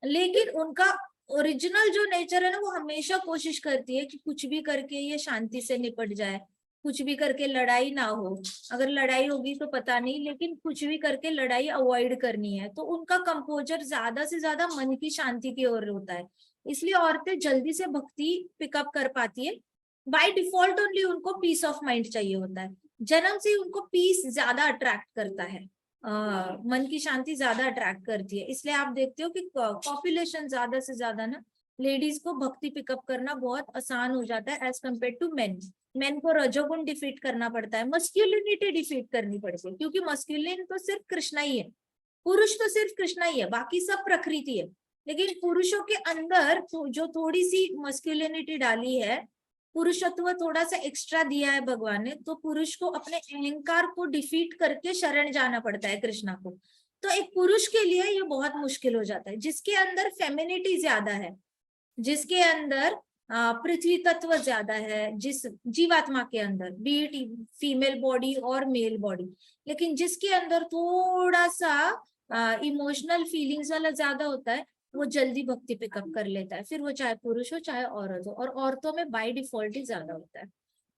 लेकिन उनका ओरिजिनल जो नेचर है ना, वो हमेशा कोशिश करती है कि कुछ भी करके ये शांति से निपट जाए, कुछ भी करके लड़ाई ना हो। अगर लड़ाई होगी तो पता नहीं, लेकिन कुछ भी करके लड़ाई अवॉइड करनी है। तो उनका कंपोजर ज्यादा से ज्यादा मन की शांति की ओर होता है। इसलिए औरतें जल्दी से भक्ति पिकअप कर पाती है। बाय डिफॉल्ट ओनली उनको पीस ऑफ माइंड चाहिए होता है, जन्म से उनको पीस ज्यादा अट्रैक्ट करता है, मन की शांति ज्यादा अट्रैक्ट करती है। इसलिए आप देखते हो कि पॉपुलेशन ज्यादा से ज्यादा ना लेडीज को भक्ति पिकअप करना बहुत आसान हो जाता है as compared to men. Men को रजोगुण डिफीट करना पड़ता है, मस्क्यूलिनिटी डिफीट करनी पड़ती है, क्योंकि मस्क्यूलिन तो सिर्फ कृष्णा ही है, पुरुष तो सिर्फ कृष्णा ही है, बाकी सब प्रकृति है। लेकिन पुरुषों के अंदर जो थोड़ी सी मस्क्यूलिनिटी डाली है, पुरुषत्व थोड़ा सा एक्स्ट्रा दिया है भगवान ने, तो पुरुष को अपने अहंकार को डिफीट करके शरण जाना पड़ता है कृष्णा को। तो एक पुरुष के लिए ये बहुत मुश्किल हो जाता है। जिसके अंदर फेमिनिटी ज्यादा है, जिसके अंदर पृथ्वी तत्व ज्यादा है, जिस जीवात्मा के अंदर, बीट फीमेल बॉडी और मेल बॉडी, लेकिन जिसके अंदर थोड़ा सा इमोशनल फीलिंग्स वाला ज्यादा होता है, वो जल्दी भक्ति पिकअप कर लेता है, फिर वो चाहे पुरुष हो चाहे औरत हो। और औरतों में बाय डिफॉल्ट ही ज्यादा होता है।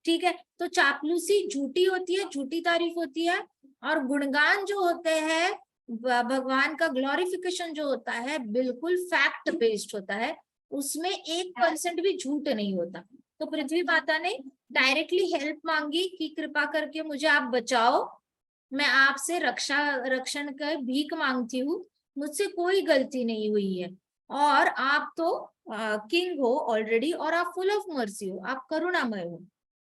ठीक है। तो चापलूसी झूठी होती है, झूठी तारीफ होती है, और गुणगान जो होते हैं, भगवान का ग्लोरिफिकेशन जो होता है, बिल्कुल फैक्ट बेस्ड होता है, उसमें 1% भी झूठ नहीं होता। तो पृथ्वी माता ने डायरेक्टली हेल्प मांगी कि कृपा करके मुझे आप बचाओ, मैं आपसे रक्षण का भीख मांगती हूँ, मुझसे कोई गलती नहीं हुई है, और आप तो किंग हो ऑलरेडी, और आप फुल ऑफ मर्सी हो, आप करुणामय हो,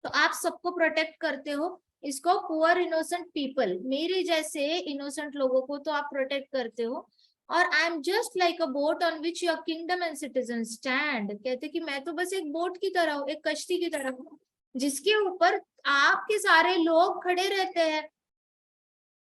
तो आप सबको प्रोटेक्ट करते हो। इसको पुअर इनोसेंट पीपल, मेरे जैसे इनोसेंट लोगों को तो आप प्रोटेक्ट करते हो। और I am just like a boat on which your kingdom and citizen stand, कहते कि मैं तो बस एक बोट की तरह हूँ, एक कश्ती की तरह हूँ, जिसके ऊपर आपके सारे लोग खड़े रहते हैं।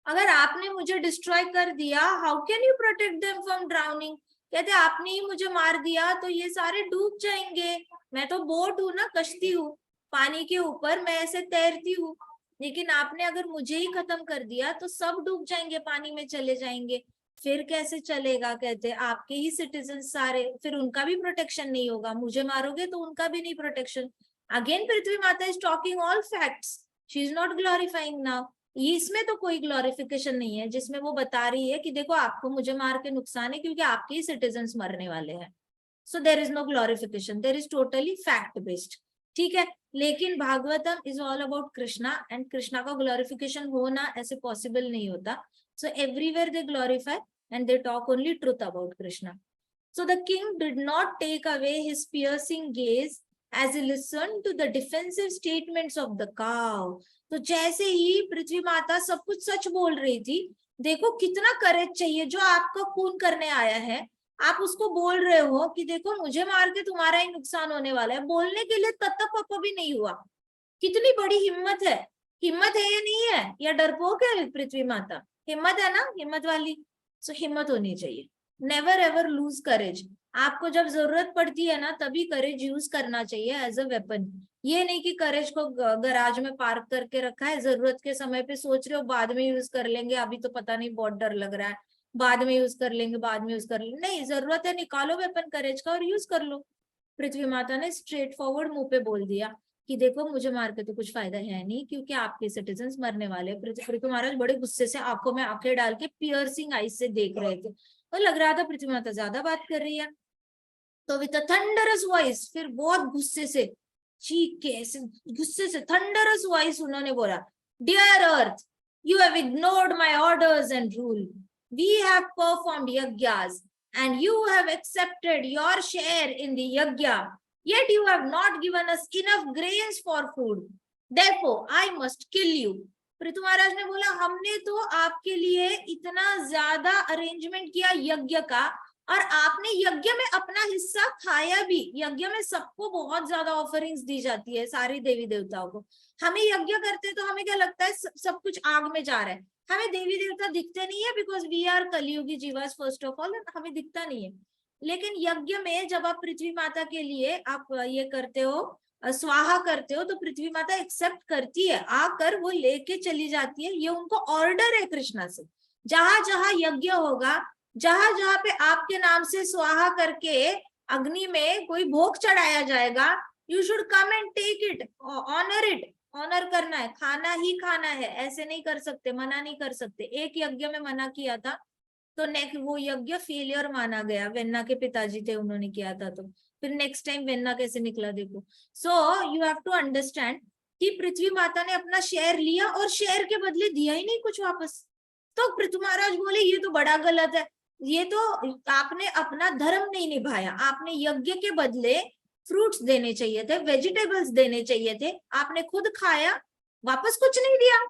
अगर आपने मुझे डिस्ट्रॉय कर दिया, how can you protect them from drowning, कहते आपने ही मुझे मार दिया तो ये सारे डूब जाएंगे। मैं तो बोट हूँ ना, कश्ती हूँ पानी के ऊपर, मैं ऐसे तैरती हूँ, लेकिन आपने अगर मुझे ही खत्म कर दिया तो सब डूब जाएंगे, पानी में चले जाएंगे, फिर कैसे चलेगा। कहते आपके ही सिटीजन सारे, फिर उनका भी प्रोटेक्शन नहीं होगा, मुझे मारोगे तो उनका भी नहीं प्रोटेक्शन। अगेन पृथ्वी माता is talking all facts, she is not glorifying now. इसमें तो कोई ग्लोरिफिकेशन नहीं है, जिसमें वो बता रही है कि देखो आपको मुझे मार के नुकसान है क्योंकि आपके ही सिटीजन्स मरने वाले हैं। So there is no glorification, there is totally fact based, ठीक है। लेकिन Bhagavatam is all about Krishna, and Krishna का ग्लोरिफिकेशन होना ऐसे पॉसिबल नहीं होता। So everywhere they glorify and they talk only truth about Krishna. So the king did not take away his piercing gaze as he listened to the defensive statements of the cow. तो जैसे ही पृथ्वी माता सब कुछ सच बोल रही थी, देखो कितना करेज चाहिए, जो आपका खून करने आया है आप उसको बोल रहे हो कि देखो मुझे मार के तुम्हारा ही नुकसान होने वाला है, बोलने के लिए तत्तप भी नहीं हुआ। कितनी बड़ी हिम्मत है, हिम्मत है या नहीं है, या डरपोक है पृथ्वी माता? हिम्मत है ना, हिम्मत वाली। सो हिम्मत होनी चाहिए, नेवर एवर लूज करेज। आपको जब जरूरत पड़ती है ना तभी करेज यूज करना चाहिए एज अ वेपन। ये नहीं कि करेज को गराज में पार्क करके रखा है, जरूरत के समय पे सोच रहे हो बाद में यूज कर लेंगे, अभी तो पता नहीं बहुत डर लग रहा है, बाद में यूज कर लेंगे, बाद में यूज कर लेंगे, नहीं, जरूरत है निकालो वेपन करेज का और यूज कर लो। पृथ्वी माता ने स्ट्रेट फॉरवर्ड मुंह पे बोल दिया कि देखो मुझे मार के तो कुछ फायदा है नहीं, क्योंकि आपके सिटीजन्स मरने वाले। पृथ्वी महाराज बड़े गुस्से से आंखों में आंखें डाल के पियर्सिंग आईज से देख रहे थे, और लग रहा था पृथ्वी माता ज्यादा बात कर रही है। तो विद अ थंडरस वॉइस, फिर बहुत गुस्से से चीख के, ऐसे गुस्से से थंडरस वॉइस उन्होंने बोला, dear earth, you have ignored my orders and rule, we have performed yajnas and you have accepted your share in the yajna, yet you have not given us enough grains for food, therefore I must kill you. पृथ्वी महाराज ने बोला हमने तो आपके लिए इतना ज्यादा अरेंजमेंट किया यज्ञ का, और आपने यज्ञ में अपना हिस्सा खाया भी। यज्ञ में सबको बहुत ज्यादा ऑफरिंग्स दी जाती है, सारी देवी देवताओं को। हमें यज्ञ करते तो हमें क्या लगता है सब कुछ आग में जा रहा है, हमें देवी देवता दिखते नहीं है, because we are Kaliyugi jivas first of all, हमें दिखता नहीं है। लेकिन यज्ञ में जब आप पृथ्वी माता के लिए आप ये करते हो, स्वाहा करते हो, तो पृथ्वी माता एक्सेप्ट करती है, आकर वो लेके चली जाती है। ये उनको ऑर्डर है कृष्णा से, जहां जहां यज्ञ होगा, जहां जहां पे आपके नाम से स्वाहा करके अग्नि में कोई भोग चढ़ाया जाएगा, you should come and take it, honour it. Honour करना है, खाना ही खाना है, ऐसे नहीं कर सकते, मना नहीं कर सकते। एक यज्ञ में मना किया था तो नेक्स्ट वो यज्ञ फेलियर माना गया, वेन्ना के पिताजी थे उन्होंने किया था, तो फिर नेक्स्ट टाइम वेन्ना कैसे निकला देखो। So you have to understand कि पृथ्वी माता ने अपना शेयर लिया और शेयर के बदले दिया ही नहीं कुछ वापस। तो पृथ्वी महाराज बोले ये तो बड़ा गलत है, ये तो आपने अपना धर्म नहीं निभाया, आपने यज्ञ के बदले फ्रूट्स देने चाहिए थे, वेजिटेबल्स देने चाहिए थे, आपने खुद खाया, वापस कुछ नहीं दिया।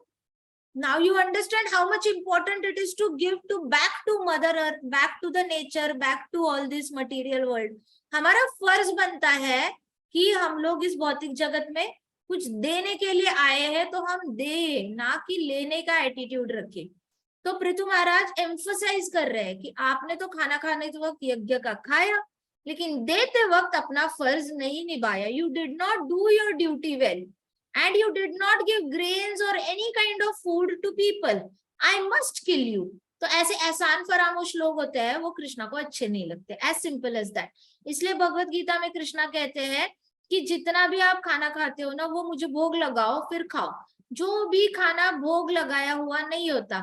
Now you understand how much important it is to give to back to Mother Earth, back to the nature, back to all this material world. हमारा फर्ज बनता है कि हम लोग इस भौतिक जगत में कुछ देने के लिए आए हैं, तो हम दे, ना कि लेने का एटीट्यूड रखें। तो पृथ्वी महाराज एम्फसाइज कर रहे हैं कि आपने तो खाना खाने के वक्त यज्ञ का खाया, लेकिन देते वक्त अपना फर्ज नहीं निभाया। You did not do your duty well and you did not give grains or any kind of food to people. I must kill you. तो ऐसे एहसान फरामोश लोग होते हैं, वो कृष्णा को अच्छे नहीं लगते, as simple as that. इसलिए भगवत गीता में कृष्णा कहते हैं कि जितना भी आप खाना खाते हो ना, वो मुझे भोग लगाओ फिर खाओ। जो भी खाना भोग लगाया हुआ नहीं होता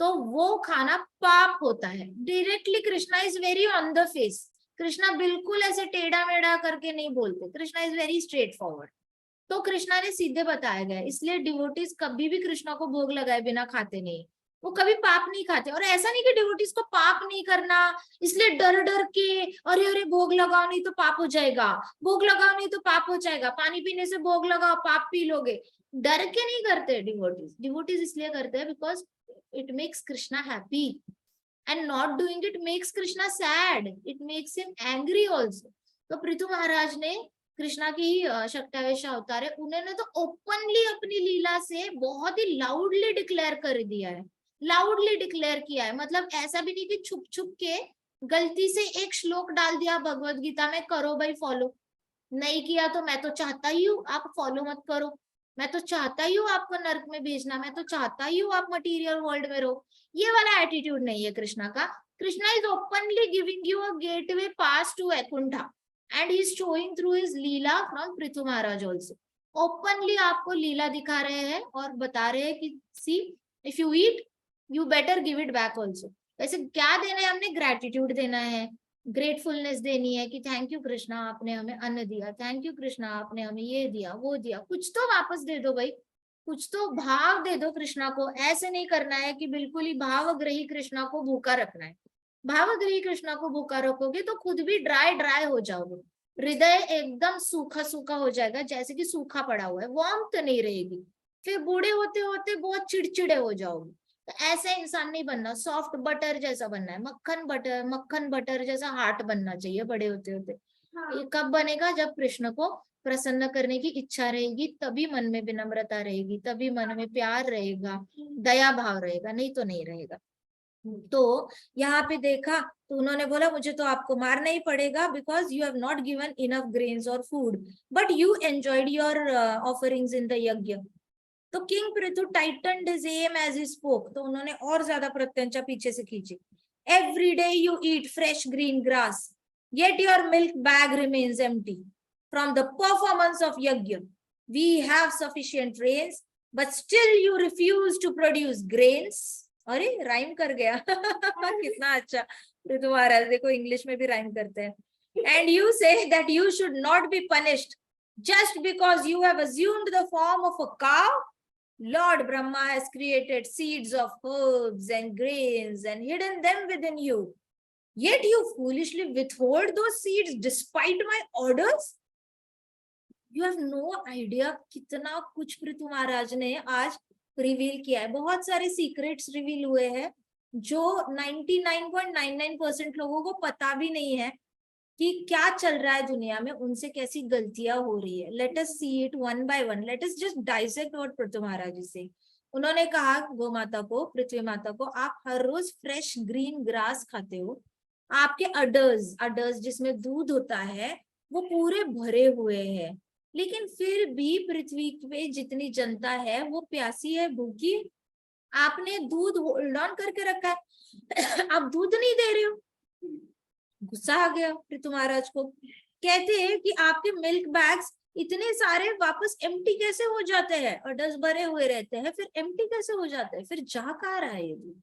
तो वो खाना पाप होता है। Directly Krishna is very on the face, Krishna बिल्कुल ऐसे टेढ़ा मेढ़ा करके नहीं बोलते, Krishna is very straight forward. तो कृष्णा ने सीधे बताया गया, इसलिए डिवोटीज कभी भी कृष्णा को भोग लगाए बिना खाते नहीं, वो कभी पाप नहीं खाते। और ऐसा नहीं कि डिवोटीज को पाप नहीं करना इसलिए डर डर के अरे अरे भोग लगाओ नहीं तो पाप हो जाएगा, भोग लगाओ नहीं तो पाप हो जाएगा, पानी पीने से भोग लगाओ पाप पी लोगे, डर के नहीं करते डिवोटीज। डिवोटीज इसलिए करते हैं because it makes Krishna happy, and not doing it makes Krishna sad, it makes him angry also। तो पृथु महाराज ने कृष्णा की शक्तावेश अवतार है, उन्होंने तो ओपनली अपनी लीला से बहुत ही लाउडली डिक्लेयर कर दिया है, लाउडली डिक्लेयर किया है। मतलब ऐसा भी नहीं कि छुप छुप के गलती से एक श्लोक डाल दिया भगवत गीता में, करो भाई फॉलो, नहीं किया तो मैं तो चाहता ही हूँ आप फॉलो मत करो, मैं तो चाहता ही हूँ आपको नर्क में भेजना, मैं तो चाहता ही हूँ आप मटीरियल वर्ल्ड में रहो, ये वाला एटीट्यूड नहीं है कृष्णा का। Krishna is openly giving you a gateway pass to Vaikuntha and he is showing through his lila from Prithu Maharaj also. Openly आपको लीला दिखा रहे हैं और बता रहे हैं कि see if you eat you better give it back also. वैसे क्या देना है हमने, ग्रेटिट्यूड देना है, ग्रेटफुलनेस देनी है कि थैंक यू कृष्णा आपने हमें अन्न दिया, थैंक यू कृष्णा आपने हमें ये दिया वो दिया, कुछ तो वापस दे दो भाई, कुछ तो भाव दे दो कृष्णा को। ऐसे नहीं करना है कि बिल्कुल ही भावग्रही कृष्णा को भूखा रखना है, भावग्रही कृष्णा को भूखा रखोगे तो खुद भी ड्राई ड्राई हो जाओगे, हृदय एकदम सूखा सूखा हो जाएगा, जैसे कि सूखा पड़ा हुआ है, वार्मथ नहीं रहेगी, फिर बूढ़े होते होते बहुत चिड़चिड़े हो जाओगे। तो ऐसे इंसान नहीं बनना, सॉफ्ट बटर जैसा बनना है, मक्खन बटर जैसा हार्ट बनना चाहिए बड़े होते होते। ये कब बनेगा, जब कृष्ण को प्रसन्न करने की इच्छा रहेगी, तभी मन में विनम्रता रहेगी, तभी मन में प्यार रहेगा, दया भाव रहेगा, नहीं तो नहीं रहेगा। तो यहाँ पे देखा तो उन्होंने बोला मुझे तो आपको मारना ही पड़ेगा because you have not given enough grains और food but you enjoyed your offerings in the yajna. तो king Prithu tightened his aim as he spoke, तो उन्होंने और ज्यादा प्रत्यंचा पीछे से खींची। Every day you eat fresh green grass yet your milk bag remains empty from the performance of yajna we have sufficient rains but still you refuse to produce grains. अरे राइम कर गया कितना अच्छा, पृथु महाराज देखो इंग्लिश में भी राइम करते हैं। And you say that you should not be punished just because you have assumed the form of a cow. Lord Brahma has created seeds of herbs and grains and hidden them within you. Yet you foolishly withhold those seeds despite my orders. You have no idea कितना कुछ पृथु महाराज ने आज रिवील किया है। बहुत सारे सीक्रेट्स रिवील हुए हैं जो 99.99% लोगों को पता भी नहीं है कि क्या चल रहा है दुनिया में, उनसे कैसी गलतियां हो रही है। Let us see it one by one, let us just dissect what Prithu Maharaj से। उन्होंने कहा गौ माता को, पृथ्वी माता को, आप हर रोज फ्रेश ग्रीन ग्रास खाते हो, आपके अडर्स जिसमें दूध होता है वो पूरे भरे हुए हैं, लेकिन फिर भी पृथ्वी पे जितनी जनता है वो प्यासी है, भूखी। आपने दूध होल्ड ऑन करके रखा है आप दूध नहीं दे रहे हो। गुस्सा आ गया पृथु महाराज को। कहते हैं कि आपके मिल्क बैग्स इतने सारे वापस एम्प्टी कैसे हो जाते हैं, अडर्स भरे हुए रहते हैं फिर एम्प्टी कैसे हो जाते हैं, फिर जा कहाँ रहा है ये दूध,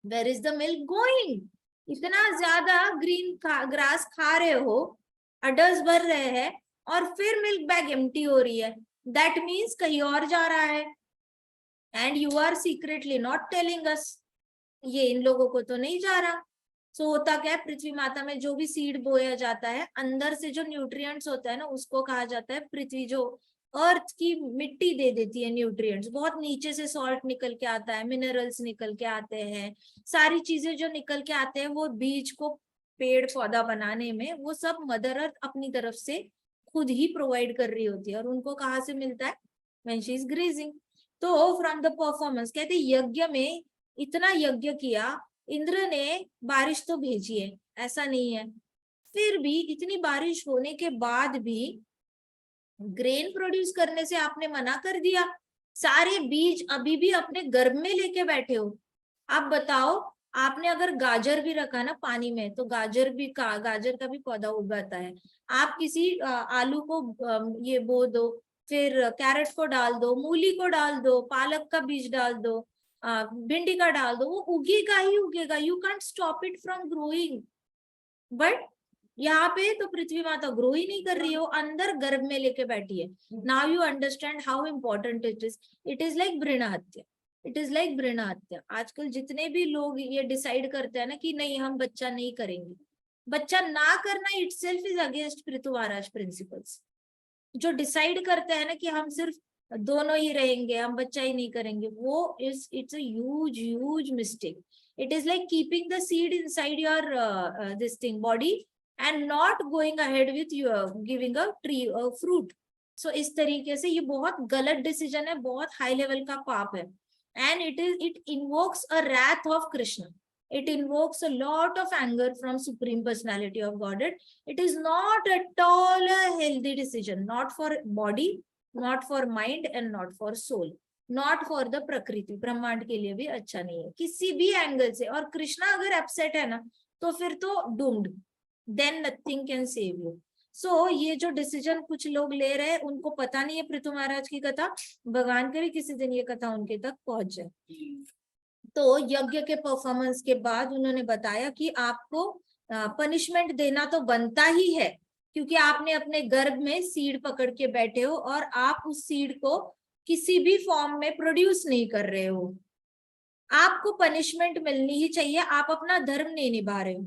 where is the milk going. इतना ज्यादा ग्रीन ग्रास खा रहे हो, अडर्स भर रहे हैं और फिर मिल्क बैग एम्प्टी हो रही है, दैट मीन्स कहीं और जा रहा है and you are secretly not telling us. ये इन लोगों को तो नहीं जा रहा। सो होता क्या है, पृथ्वी माता में जो भी सीड बोया जाता है अंदर से जो न्यूट्रिएंट्स होता है ना उसको कहा जाता है पृथ्वी, जो अर्थ की मिट्टी दे देती है न्यूट्रिएंट्स। बहुत नीचे से सॉल्ट निकल के आता है, मिनरल्स निकल के आते हैं, सारी चीजें जो निकल के आते हैं वो बीज को पेड़ पौधा बनाने में वो सब मदर अर्थ अपनी तरफ से खुद ही प्रोवाइड कर रही होती है। और उनको कहाँ से मिलता है, व्हेन शी इज ग्रेजिंग। तो फ्रॉम द परफॉर्मेंस, कहते यज्ञ में इतना यज्ञ किया, इंद्र ने बारिश तो भेजी है, ऐसा नहीं है, फिर भी इतनी बारिश होने के बाद भी ग्रेन प्रोड्यूस करने से आपने मना कर दिया। सारे बीज अभी भी अपने गर्भ में लेके बैठे हो। आप बताओ, आपने अगर गाजर भी रखा ना पानी में तो गाजर का भी पौधा उगाता है। आप किसी आलू को ये बो दो, फिर कैरेट को डाल दो, मूली को डाल दो, पालक का बीज डाल दो, भिंडी का डाल दो, वो उगेगा ही उगेगा। You can't stop it from growing. But यहाँ पे तो पृथ्वी माता ग्रो ही नहीं कर रही है, वो अंदर गर्भ में लेके बैठी है। Now you understand how important it is like भ्रूण हत्या, इट इज लाइक भ्रूण हत्या। आजकल जितने भी लोग ये डिसाइड करते हैं ना कि नहीं हम बच्चा नहीं करेंगे, बच्चा ना करना itself is against Prithu Maharaj principles. जो डिसाइड करते हैं ना कि हम सिर्फ दोनों ही रहेंगे, हम बच्चा ही नहीं करेंगे, वो it's a huge huge mistake. It is like keeping the seed inside your this thing body and not going ahead with giving a tree fruit. So इस तरीके से ये बहुत गलत डिसीजन है, बहुत हाई लेवल का पाप है। And it invokes a wrath of Krishna, it invokes a lot of anger from Supreme Personality of Godhead. It is not at all a healthy decision, not for body, not for mind and not for soul, not for the प्रकृति, ब्रह्मांड के लिए भी अच्छा नहीं है किसी भी एंगल से। और कृष्णा अगर अपसेट है ना तो फिर तो doomed, then nothing can save you. So ये जो डिसीजन कुछ लोग ले रहे हैं उनको पता नहीं है पृथु महाराज की कथा, भगवान करे किसी दिन ये कथा उनके तक पहुंच जाए। तो यज्ञ के परफॉर्मेंस के बाद उन्होंने बताया कि आपको पनिशमेंट देना तो बनता ही है, क्योंकि आपने अपने गर्भ में सीड पकड़ के बैठे हो और आप उस सीड को किसी भी फॉर्म में प्रोड्यूस नहीं कर रहे हो। आपको पनिशमेंट मिलनी ही चाहिए, आप अपना धर्म नहीं निभा रहे हो।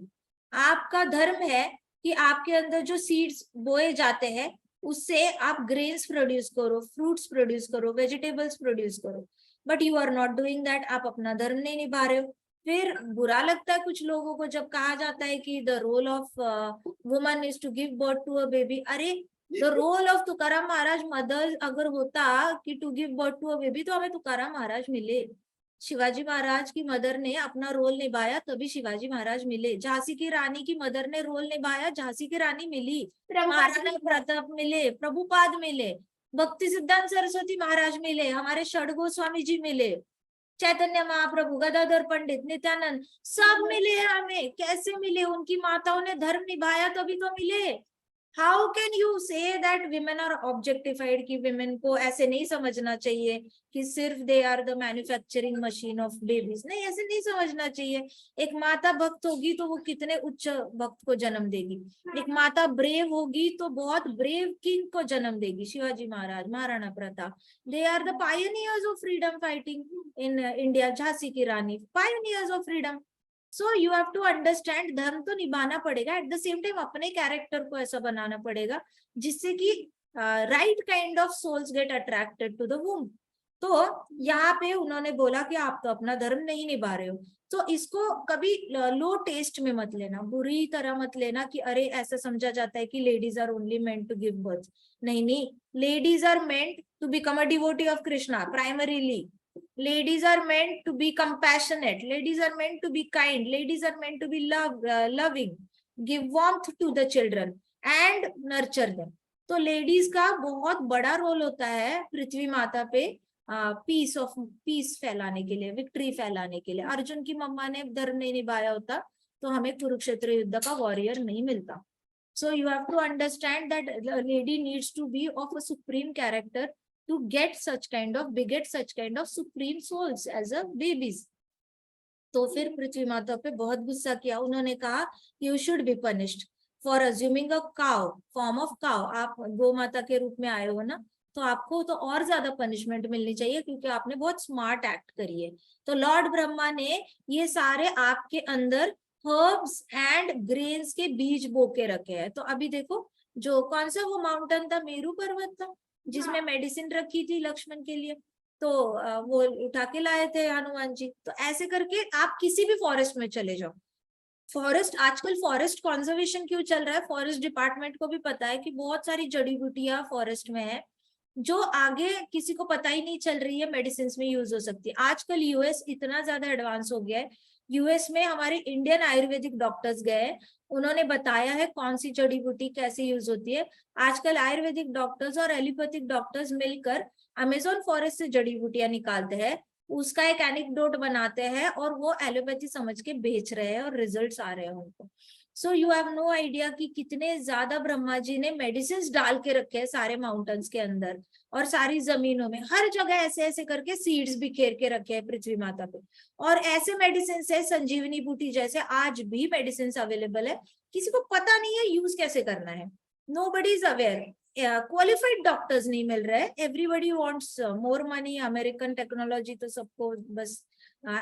आपका धर्म है कि आपके अंदर जो सीड्स बोए जाते हैं उससे आप ग्रेन्स प्रोड्यूस करो, फ्रूट्स प्रोड्यूस करो, वेजिटेबल्स प्रोड्यूस करो, but you are not doing that. आप अपना धर्म नहीं निभा रहे हो। फिर बुरा लगता है कुछ लोगों को जब कहा जाता है कि the role of woman is to give birth to a baby. अरे the role of Tukaram Maharaj mother अगर होता कि to give birth to a baby तो हमें तुकाराम महाराज मिले। शिवाजी महाराज की मदर ने अपना रोल निभाया तभी शिवाजी महाराज मिले। झांसी की रानी की मदर ने रोल निभाया, झांसी की रानी मिली। महाराणा प्रताप मिले, प्रभुपाद मिले, भक्ति सिद्धांत सरस्वती महाराज मिले, हमारे षड गोस्वामी जी मिले, चैतन्य महाप्रभु, गदाधर पंडित, नित्यानंद, सब मिले हमें। कैसे मिले? उनकी माताओं ने धर्म निभाया तभी तो मिले। How can you say that women are objectified, कि विमेन को ऐसे नहीं समझना चाहिए कि सिर्फ they are the manufacturing machine of babies. नहीं, ऐसे नहीं समझना चाहिए। एक माता भक्त होगी तो वो कितने उच्च भक्त को जन्म देगी। एक माता ब्रेव होगी तो बहुत ब्रेव किंग को जन्म देगी। Shivaji Maharaj, Maharana Pratap, they are the pioneers of freedom fighting in India. Jhansi की रानी, pioneers of freedom. So you have to understand, धर्म तो निभाना पड़ेगा, एट द सेम टाइम अपने कैरेक्टर को ऐसा बनाना पड़ेगा जिससे कि right kind of souls get attracted to the womb. तो यहाँ पे उन्होंने बोला कि आप तो अपना धर्म नहीं निभा रहे हो। तो इसको कभी लो टेस्ट में मत लेना, बुरी तरह मत लेना कि अरे ऐसा समझा जाता है कि ladies are only meant to give birth. नहीं नहीं, ladies are meant to become a devotee of Krishna primarily. Ladies are meant to be compassionate. Ladies are meant to be kind. Ladies are meant to be loving, give warmth to the children and nurture them. तो लेडीज का बहुत बड़ा रोल होता है पृथ्वी माता पे पीस फैलाने के लिए, विक्ट्री फैलाने के लिए। अर्जुन की मम्मा ने धर्म नहीं निभाया होता तो हमें कुरुक्षेत्र युद्ध का वॉरियर नहीं मिलता। So you have to understand that the lady needs to be of a supreme character to beget such kind of supreme souls as a babies. तो फिर पृथ्वी माता पे बहुत गुस्सा किया। उन्होंने कहा you should be punished for assuming a cow, form of cow. आप गौ माता के रूप में आए हो ना, तो आपको तो और ज्यादा पनिशमेंट मिलनी चाहिए क्योंकि आपने बहुत स्मार्ट एक्ट करी है। तो लॉर्ड ब्रह्मा ने ये सारे आपके अंदर हर्ब्स एंड ग्रेन्स के बीज बो के रखे हैं। तो अभी देखो, जो कौन सा वो माउंटेन था, मेरू पर्वत था जिसमें मेडिसिन रखी थी लक्ष्मण के लिए, तो वो उठा के लाए थे हनुमान जी। तो ऐसे करके आप किसी भी फॉरेस्ट में चले जाओ। फॉरेस्ट, आजकल फॉरेस्ट कंजर्वेशन क्यों चल रहा है, फॉरेस्ट डिपार्टमेंट को भी पता है कि बहुत सारी जड़ी बूटियां फॉरेस्ट में है जो आगे किसी को पता ही नहीं चल रही है, मेडिसिन में यूज हो सकती है। आजकल यूएस इतना ज्यादा एडवांस हो गया है, यूएस में हमारे इंडियन आयुर्वेदिक डॉक्टर्स गए, उन्होंने बताया है कौन सी जड़ी बूटी कैसे यूज होती है। आजकल आयुर्वेदिक डॉक्टर्स और एलोपैथिक डॉक्टर्स मिलकर अमेजोन फॉरेस्ट से जड़ी बूटियां निकालते हैं, उसका एक एनेक्डोट बनाते हैं और वो एलोपैथी समझ के बेच रहे हैं और रिजल्ट्स आ रहे हैं उनको। So you have no idea कि कितने ज्यादा ब्रह्मा जी ने मेडिसिन डाल के रखे हैं सारे माउंटेन्स के अंदर और सारी जमीनों में, हर जगह ऐसे ऐसे करके सीड्स बिखेर के रखे हैं पृथ्वी माता पे। और ऐसे मेडिसिन है संजीवनी बूटी जैसे आज भी मेडिसिन अवेलेबल है, किसी को पता नहीं है यूज कैसे करना है, nobody is aware. Qualified doctors नहीं मिल रहे, everybody wants more money, American technology, तो सबको बस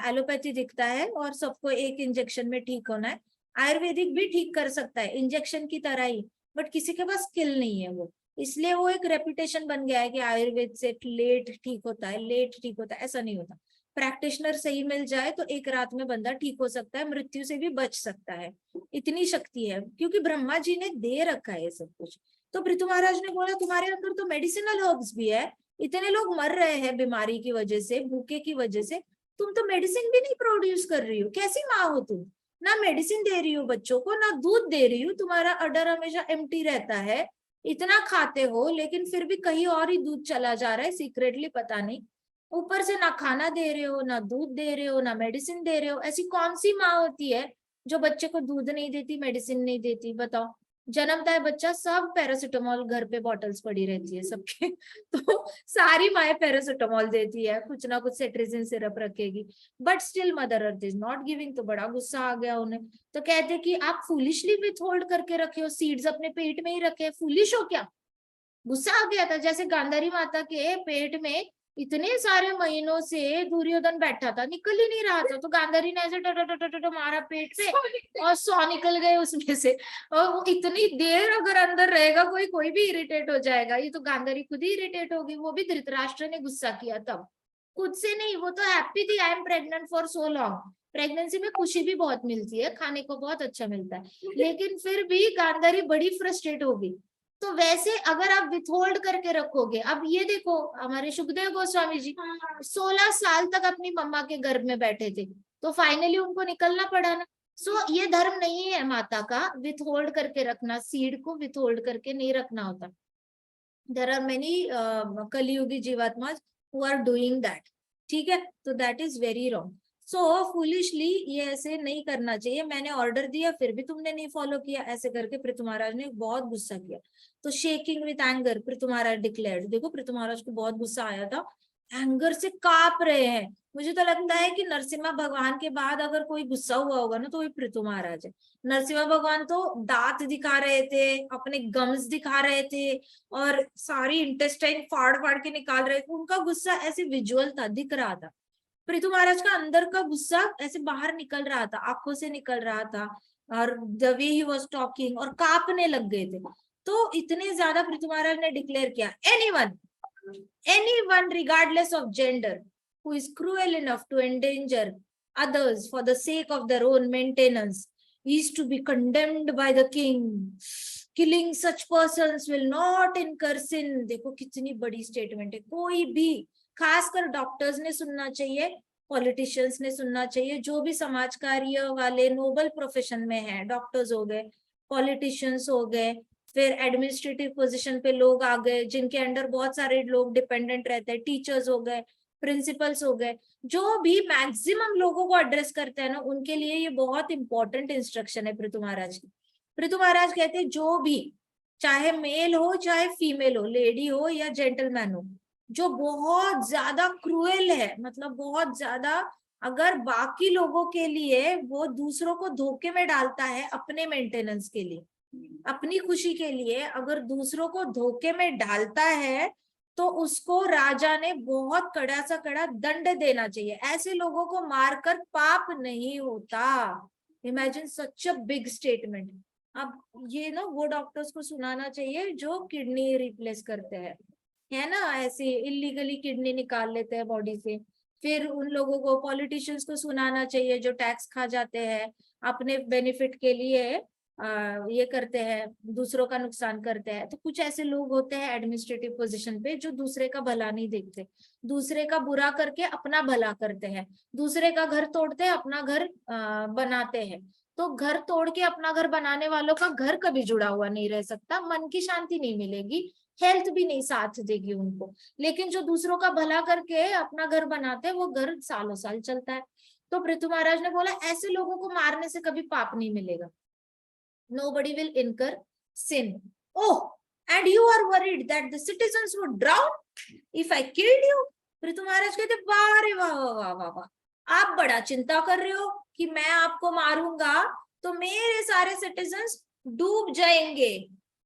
एलोपैथी दिखता है और सबको एक इंजेक्शन में ठीक होना है। आयुर्वेदिक भी ठीक कर सकता है इंजेक्शन की तरह ही, बट किसी के पास स्किल नहीं है वो, इसलिए वो एक रेपुटेशन बन गया है कि आयुर्वेद से लेट ठीक होता है, लेट ठीक होता है। ऐसा नहीं होता, प्रैक्टिशनर सही मिल जाए तो एक रात में बंदा ठीक हो सकता है, मृत्यु से भी बच सकता है, इतनी शक्ति है क्योंकि ब्रह्मा जी ने दे रखा है ये सब कुछ। तो पृथु महाराज ने बोला तुम्हारे अंदर तो मेडिसिनल हर्ब्स भी है, इतने लोग मर रहे हैं बीमारी की वजह से, भूखे की वजह से, तुम तो मेडिसिन भी नहीं प्रोड्यूस कर रही हो, कैसी माँ हो तुम, ना मेडिसिन दे रही हो बच्चों को, ना दूध दे रही हो, तुम्हारा अडर हमेशा एम्प्टी रहता है, इतना खाते हो लेकिन फिर भी कहीं और ही दूध चला जा रहा है सीक्रेटली, पता नहीं, ऊपर से ना खाना दे रहे हो, ना दूध दे रहे हो, ना मेडिसिन दे रहे हो। ऐसी कौन सी माँ होती है जो बच्चे को दूध नहीं देती, मेडिसिन नहीं देती, बताओ। जन्मता है बच्चा, सब पैरासिटामोल घर पे बॉटल्स पड़ी रहती है सबके तो सारी माए पैरासिटामोल देती है, कुछ ना कुछ सेट्रिजिन सिरप रखेगी, but still mother earth is not giving. तो बड़ा गुस्सा आ गया उन्हें, तो कहते कि आप फूलिशली विथ होल्ड करके रखे हो, सीड्स अपने पेट में ही रखे, फूलिश हो क्या। गुस्सा आ गया था, जैसे गांधारी माता के पेट में इतने सारे महीनों से दुर्योधन बैठा था, निकल ही नहीं रहा था, तो गांधारी ने ऐसे टट मारा पेट से और 100 निकल गए उसमें से। और वो इतनी देर अगर अंदर रहेगा कोई भी इरिटेट हो जाएगा, ये तो गांधारी खुद ही इरिटेट होगी, वो भी धृतराष्ट्र ने गुस्सा किया तब, खुद से नहीं, वो तो हैप्पी थी, I am pregnant for so long. Pregnancy में खुशी भी बहुत मिलती है, खाने को बहुत अच्छा मिलता है, लेकिन फिर भी गांधारी बड़ी फ्रस्ट्रेट होगी। तो वैसे अगर आप विथहोल्ड करके रखोगे, अब ये देखो हमारे सुखदेव गोस्वामी जी 16 साल तक अपनी मम्मा के गर्भ में बैठे थे, तो फाइनली उनको निकलना पड़ा ना। सो ये धर्म नहीं है माता का विथहोल्ड करके रखना, सीड को विथहोल्ड करके नहीं रखना होता। देयर आर मेनी कलियुगी जीवात्मा हु आर डूइंग दैट, ठीक है, तो that is very wrong. So foolishly ये ऐसे नहीं करना चाहिए, मैंने ऑर्डर दिया फिर भी तुमने नहीं फॉलो किया, ऐसे करके पृथु महाराज ने बहुत गुस्सा किया। तो shaking with anger Prithu Maharaj declared, देखो पृथु महाराज को बहुत गुस्सा आया था, एंगर से कांप रहे हैं। मुझे तो लगता है कि नरसिम्हा भगवान के बाद अगर कोई गुस्सा हुआ होगा ना तो वही पृथु महाराज है। नरसिम्हा भगवान तो दांत दिखा रहे थे, अपने गम्स दिखा रहे थे और सारी इंटेस्टाइन फाड़ फाड़ के निकाल रहे थे, उनका गुस्सा ऐसे विजुअल था, दिख रहा था। पृथु महाराज का अंदर का गुस्सा ऐसे बाहर निकल रहा था, आंखों से निकल रहा था, और the way he was talking, और कांपने लग गए थे। तो इतने ज्यादा पृथु महाराज ने डिक्लेयर किया, anyone regardless of gender who is cruel enough to endanger others for the sake of their own maintenance is to be condemned by the king. Killing such persons will not incur sin. देखो कितनी बड़ी स्टेटमेंट है, कोई भी, खासकर डॉक्टर्स ने सुनना चाहिए, पॉलिटिशियंस ने सुनना चाहिए, जो भी समाज कार्य वाले नोबल प्रोफेशन में है, डॉक्टर्स हो गए, पॉलिटिशियंस हो गए, फिर एडमिनिस्ट्रेटिव पोजीशन पे लोग आ गए जिनके अंडर बहुत सारे लोग डिपेंडेंट रहते हैं, टीचर्स हो गए, प्रिंसिपल्स हो गए, जो भी मैक्सिमम लोगों को एड्रेस करते हैं ना, उनके लिए ये बहुत इंपॉर्टेंट इंस्ट्रक्शन है पृथु महाराज की। पृथु महाराज कहते हैं जो भी, चाहे मेल हो चाहे फीमेल हो, लेडी हो या जेंटलमैन हो, जो बहुत ज्यादा क्रूएल है, मतलब बहुत ज्यादा अगर बाकी लोगों के लिए वो दूसरों को धोखे में डालता है अपने मेंटेनेंस के लिए, अपनी खुशी के लिए अगर दूसरों को धोखे में डालता है, तो उसको राजा ने बहुत कड़ा सा कड़ा दंड देना चाहिए। ऐसे लोगों को मारकर पाप नहीं होता। Imagine such a big statement. अब ये ना वो डॉक्टर्स को सुनाना चाहिए जो किडनी रिप्लेस करते हैं, है ना, ऐसे इलीगली किडनी निकाल लेते हैं बॉडी से। फिर उन लोगों को, पॉलिटिशियंस को सुनाना चाहिए जो टैक्स खा जाते हैं अपने बेनिफिट के लिए, ये करते हैं, दूसरों का नुकसान करते हैं। तो कुछ ऐसे लोग होते हैं एडमिनिस्ट्रेटिव पोजीशन पे जो दूसरे का भला नहीं देखते, दूसरे का बुरा करके अपना भला करते हैं, दूसरे का घर तोड़ते हैं अपना घर बनाते हैं। तो घर तोड़ के अपना घर बनाने वालों का घर कभी जुड़ा हुआ नहीं रह सकता, मन की शांति नहीं मिलेगी, हेल्थ भी नहीं साथ देगी उनको। लेकिन जो दूसरों का भला करके अपना घर बनाते हैं वो घर सालों साल चलता है। तो पृथु महाराज ने बोला ऐसे लोगों को मारने से कभी पाप नहीं मिलेगा। Nobody will incur sin. Oh, and you are worried that the citizens would drown if I killed you. Prithu महाराज कहते वाह रे वाह वाह वाह वाह वाह, आप बड़ा चिंता कर रहे हो कि मैं आपको मारूंगा तो मेरे सारे सिटीजन्स डूब जाएंगे,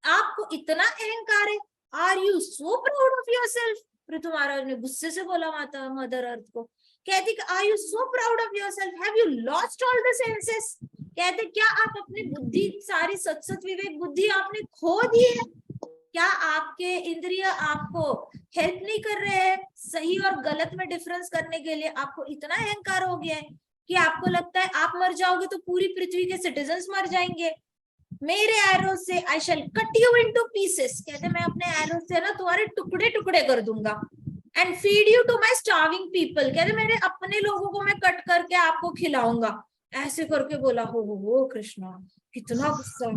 आपको इतना अहंकार है, are you so proud of yourself. Prithu Maharaj ने गुस्से से बोला माता मदर अर्थ को, कहती are you so proud of yourself, have you lost all the senses. कहते क्या आप अपनी बुद्धि, सारी सत विवेक बुद्धि आपने खो दी है? क्या आपके इंद्रिय आपको हेल्प नहीं कर रहे हैं सही और गलत में डिफरेंस करने के लिए? आपको इतना अहंकार हो गया है कि आपको लगता है आप मर जाओगे तो पूरी पृथ्वी के सिटीजन्स मर जाएंगे। मेरे एरो से आई शैल कट यू इनटू पीसेस। कहते मैं अपने एरो से ना तुम्हारे टुकड़े टुकड़े कर दूंगा। And feed you to my starving people. कहते मेरे अपने लोगों को मैं कट करके आपको खिलाऊंगा। ऐसे करके बोला हो कृष्णा, कितना गुस्सा,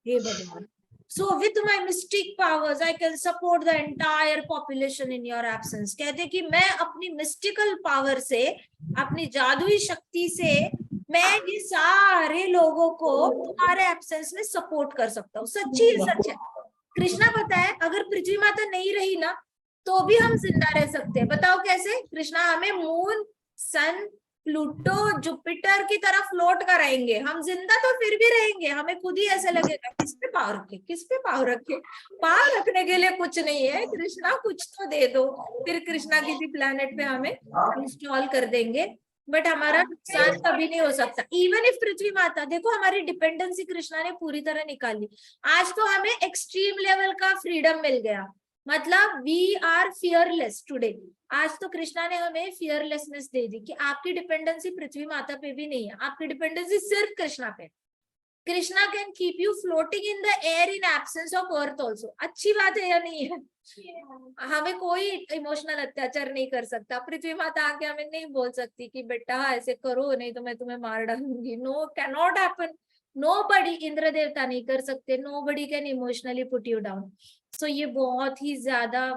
हे भगवान। So with my mystic powers I can support the entire population in your absence। कहते कि मैं अपनी mystical power से, अपनी जादुई शक्ति से मैं ये सारे लोगों को तुम्हारे एब्सेंस में सपोर्ट कर सकता हूँ। सच्ची सच है। कृष्णा पता है अगर पृथ्वी माता नहीं रही ना तो भी हम जिंदा रह सकते हैं। बताओ कैसे? कृष्णा हमें मून, सन, प्लूटो, जुपिटर की तरफ फ्लोट कराएंगे, हम जिंदा तो फिर भी रहेंगे। हमें खुद ही ऐसे लगेगा किस पे पाव रखे, किस पे पाव रखे, पाव रखने के लिए कुछ नहीं है, कृष्णा कुछ तो दे दो। फिर कृष्णा किसी प्लेनेट पे हमें इंस्टॉल कर देंगे, बट हमारा नुकसान कभी नहीं हो सकता। इवन इफ पृथ्वी माता, देखो हमारी डिपेंडेंसी कृष्णा ने पूरी तरह निकाली। आज तो हमें एक्सट्रीम लेवल का फ्रीडम मिल गया, मतलब वी आर फियरलेस टुडे। आज तो कृष्णा ने हमें फियरलेसनेस दे दी कि आपकी डिपेंडेंसी पृथ्वी माता पे भी नहीं है, आपकी डिपेंडेंसी सिर्फ कृष्णा पे। Krishna can keep you floating in the air in absence of earth also. अच्छी बात है या नहीं है? हमें कोई इमोशनल अत्याचार नहीं कर सकता। पृथ्वी माता आके हमें नहीं बोल सकती कि बेटा ऐसे करो नहीं तो मैं तुम्हें मार डालूंगी। No, can not happen. Nobody, Indra देवता नहीं कर सकते। Nobody can emotionally put you down. So ये बहुत ही ज्यादा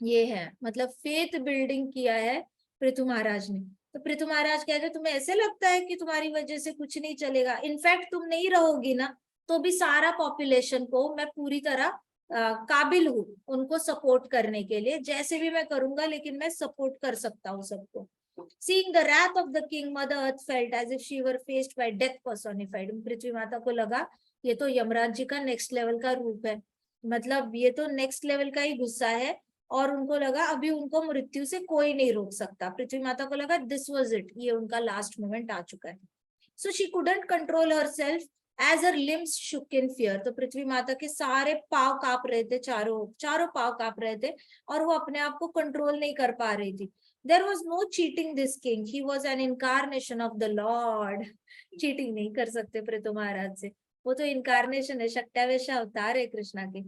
ये है, मतलब फेथ बिल्डिंग किया है पृथु महाराज ने। तो पृथु महाराज कहते तुम्हें ऐसे लगता है कि तुम्हारी वजह से कुछ नहीं चलेगा, इनफैक्ट तुम नहीं रहोगी ना तो भी सारा पॉपुलेशन को मैं पूरी तरह काबिल हूँ उनको सपोर्ट करने के लिए, जैसे भी मैं करूंगा, लेकिन मैं सपोर्ट कर सकता हूँ सबको। Seeing the wrath of the king, Mother Earth felt as if she were faced by death personified। पृथ्वी माता को लगा ये तो यमराज जी का नेक्स्ट लेवल का रूप है, मतलब ये तो नेक्स्ट लेवल का ही गुस्सा है, और उनको लगा अभी उनको मृत्यु से कोई नहीं रोक सकता। पृथ्वी माता को लगा दिस वाज इट, ये उनका लास्ट मोमेंट आ चुका है। So she couldn't control herself as her limbs shook in fear. तो पृथ्वी माता के सारे पाव कांप रहे थे, चारों पाव कांप रहे थे, और वो अपने आप को कंट्रोल नहीं कर पा रही थी। There was no cheating this king. He was an incarnation of the Lord। Cheating नहीं कर सकते पृथु महाराज से, वो तो इनकारनेशन है, शक्त्यावेशा अवतार है कृष्णा के।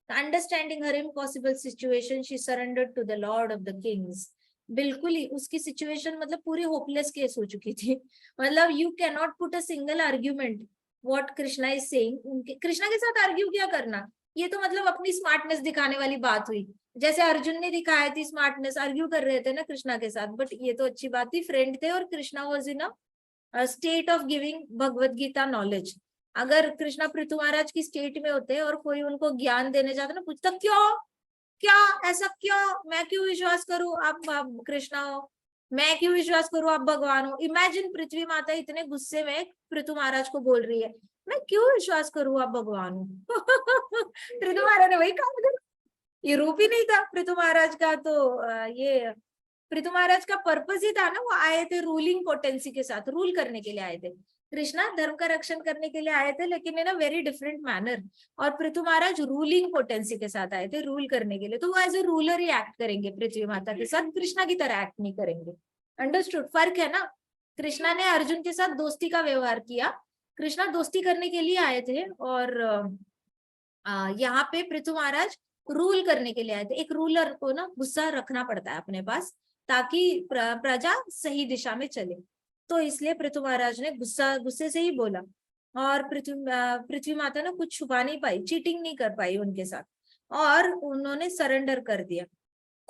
Understanding her impossible situation, she surrendered to the Lord of the Kings। बिल्कुल ही उसकी सिचुएशन मतलब पूरी होपलेस केस हो चुकी थी। मतलब you can not put a single argument what Krishna is saying. उनके कृष्णा के साथ आर्ग्यू क्या करना, ये तो मतलब अपनी स्मार्टनेस दिखाने वाली बात हुई। जैसे अर्जुन ने दिखाया थी स्मार्टनेस, आर्ग्यू कर रहे थे ना कृष्णा के साथ, बट ये तो अच्छी बात थी, फ्रेंड थे, और Krishna was in a state of giving Bhagavad Gita knowledge. अगर कृष्णा पृथु महाराज की स्टेट में होते और कोई उनको ज्ञान देने जाता ना, पूछता क्यों, क्या ऐसा क्यों, मैं क्यों विश्वास करूं आप कृष्णा हो, मैं क्यों विश्वास करूं आप भगवान हो। इमेजिन पृथ्वी माता इतने गुस्से में पृथु महाराज को बोल रही है मैं क्यों विश्वास करूं आप भगवान हो। पृथु महाराज ने वही कहा, ये रूप ही नहीं था पृथु महाराज का। तो ये पृथु महाराज का पर्पस ही था ना, वो आए थे रूलिंग पोटेंसी के साथ, रूल करने के लिए आए थे। कृष्णा धर्म का रक्षण करने के लिए आए थे, लेकिन इन अ वेरी डिफरेंट मैनर, और पृथु महाराज रूलिंग पोटेंसी के साथ आए थे, रूल करने के लिए। तो वो एज ए रूलर ही एक्ट करेंगे पृथ्वी माता के साथ, कृष्णा की तरह एक्ट नहीं करेंगे। अंडरस्टूड? फर्क है ना। कृष्णा ने अर्जुन के साथ दोस्ती का व्यवहार किया, कृष्णा दोस्ती करने के लिए आए थे, और यहाँ पे पृथु महाराज रूल करने के लिए आए थे। एक रूलर को ना गुस्सा रखना पड़ता है अपने पास, ताकि प्रजा सही दिशा में चले। तो इसलिए पृथु महाराज ने गुस्से से ही बोला, और पृथ्वी माता ने कुछ छुपा नहीं पाई, चीटिंग नहीं कर पाई उनके साथ, और उन्होंने सरेंडर कर दिया।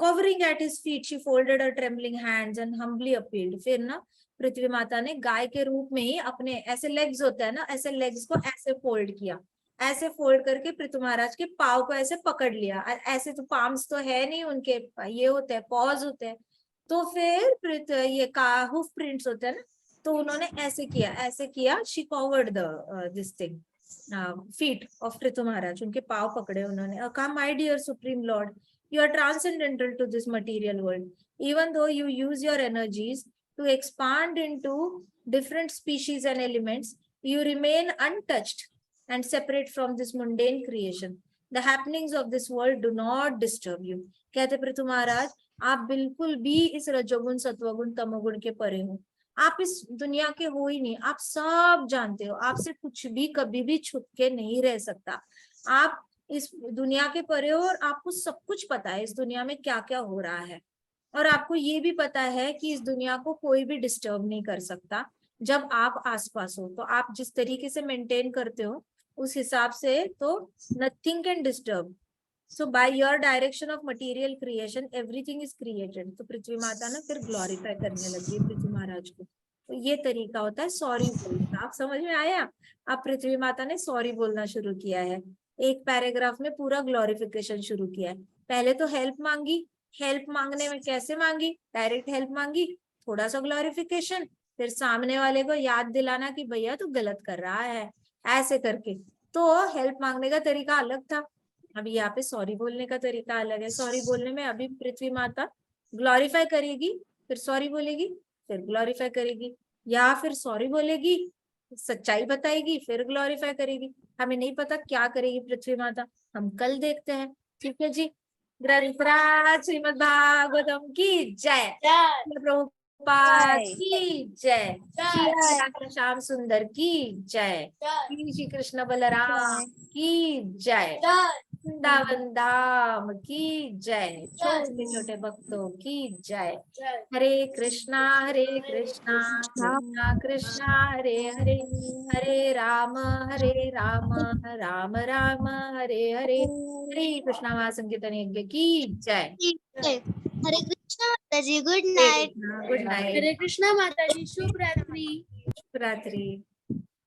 Covering at his feet, she folded her trembling hands and humbly appealed. फिर ना पृथ्वी माता ने गाय के रूप में ही अपने ऐसे लेग्स होते हैं ना, ऐसे लेग्स को ऐसे फोल्ड किया, ऐसे फोल्ड करके पृथ्वी महाराज के पाव को ऐसे पकड़ लिया। ऐसे तो पाम्स तो है नहीं उनके, ये होते हैं पॉज होते हैं। तो फिर ये हूफ प्रिंट्स होते हैं ना, तो उन्होंने ऐसे किया। She covered the this thing feet of Prithvi Maharaj, उनके पाव पकड़े उन्होंने और कहा, my dear supreme Lord, you are transcendental to this material world. Even though you use your energies to expand into different species and elements, you remain untouched and separate from this mundane creation. The happenings of this world do not disturb you. कहते पृथ्वी महाराज, आप बिल्कुल भी इस रजोगुण सत्वगुण तमोगुण के परे हो। आप इस दुनिया के हो ही नहीं, आप सब जानते हो, आपसे कुछ भी कभी भी छुप के नहीं रह सकता। आप इस दुनिया के परे हो और आपको सब कुछ पता है इस दुनिया में क्या क्या हो रहा है, और आपको ये भी पता है कि इस दुनिया को कोई भी डिस्टर्ब नहीं कर सकता जब आप आसपास हो। तो आप जिस तरीके से मेंटेन करते हो उस हिसाब से तो nothing can disturb. So by your direction of material creation everything is created. तो पृथ्वी माता ना फिर ग्लोरीफाई करने लगी पृथ्वी महाराज को। तो ये तरीका होता है सॉरी बोलना। आप समझ में आया? अब पृथ्वी माता ने सॉरी बोलना शुरू किया है, एक पैराग्राफ में पूरा ग्लोरिफिकेशन शुरू किया है। पहले तो हेल्प मांगी, हेल्प मांगने में कैसे मांगी, डायरेक्ट हेल्प मांगी, थोड़ा सा ग्लोरिफिकेशन, फिर सामने वाले को याद दिलाना कि भैया तू गलत कर रहा है, ऐसे करके। तो हेल्प मांगने का तरीका अलग था, अभी यहाँ पे सॉरी बोलने का तरीका अलग है। सॉरी बोलने में अभी पृथ्वी माता ग्लोरीफाई करेगी, फिर सॉरी बोलेगी, फिर ग्लोरीफाई करेगी, या फिर सॉरी बोलेगी, सच्चाई बताएगी, फिर ग्लोरीफाई करेगी। हमें नहीं पता क्या करेगी पृथ्वी माता, हम कल देखते हैं। ठीक है जी। ग्रंथराज श्रीमद् भागवतम की जय, प्रभुपाद की जय, श्याम सुंदर की जय, श्री कृष्ण बलराम की जय, वृंदावन धाम की जय, छोटे छोटे भक्तों की जय। हरे कृष्णा कृष्णा कृष्णा हरे हरे, हरे राम राम राम हरे हरे। हरे कृष्णा महासंकीर्तन यज्ञ की जय। Hare Krishna Mata ji, good night. Good night. Hare Krishna Mata ji, शुभ रात्रि। शुभ रात्रि।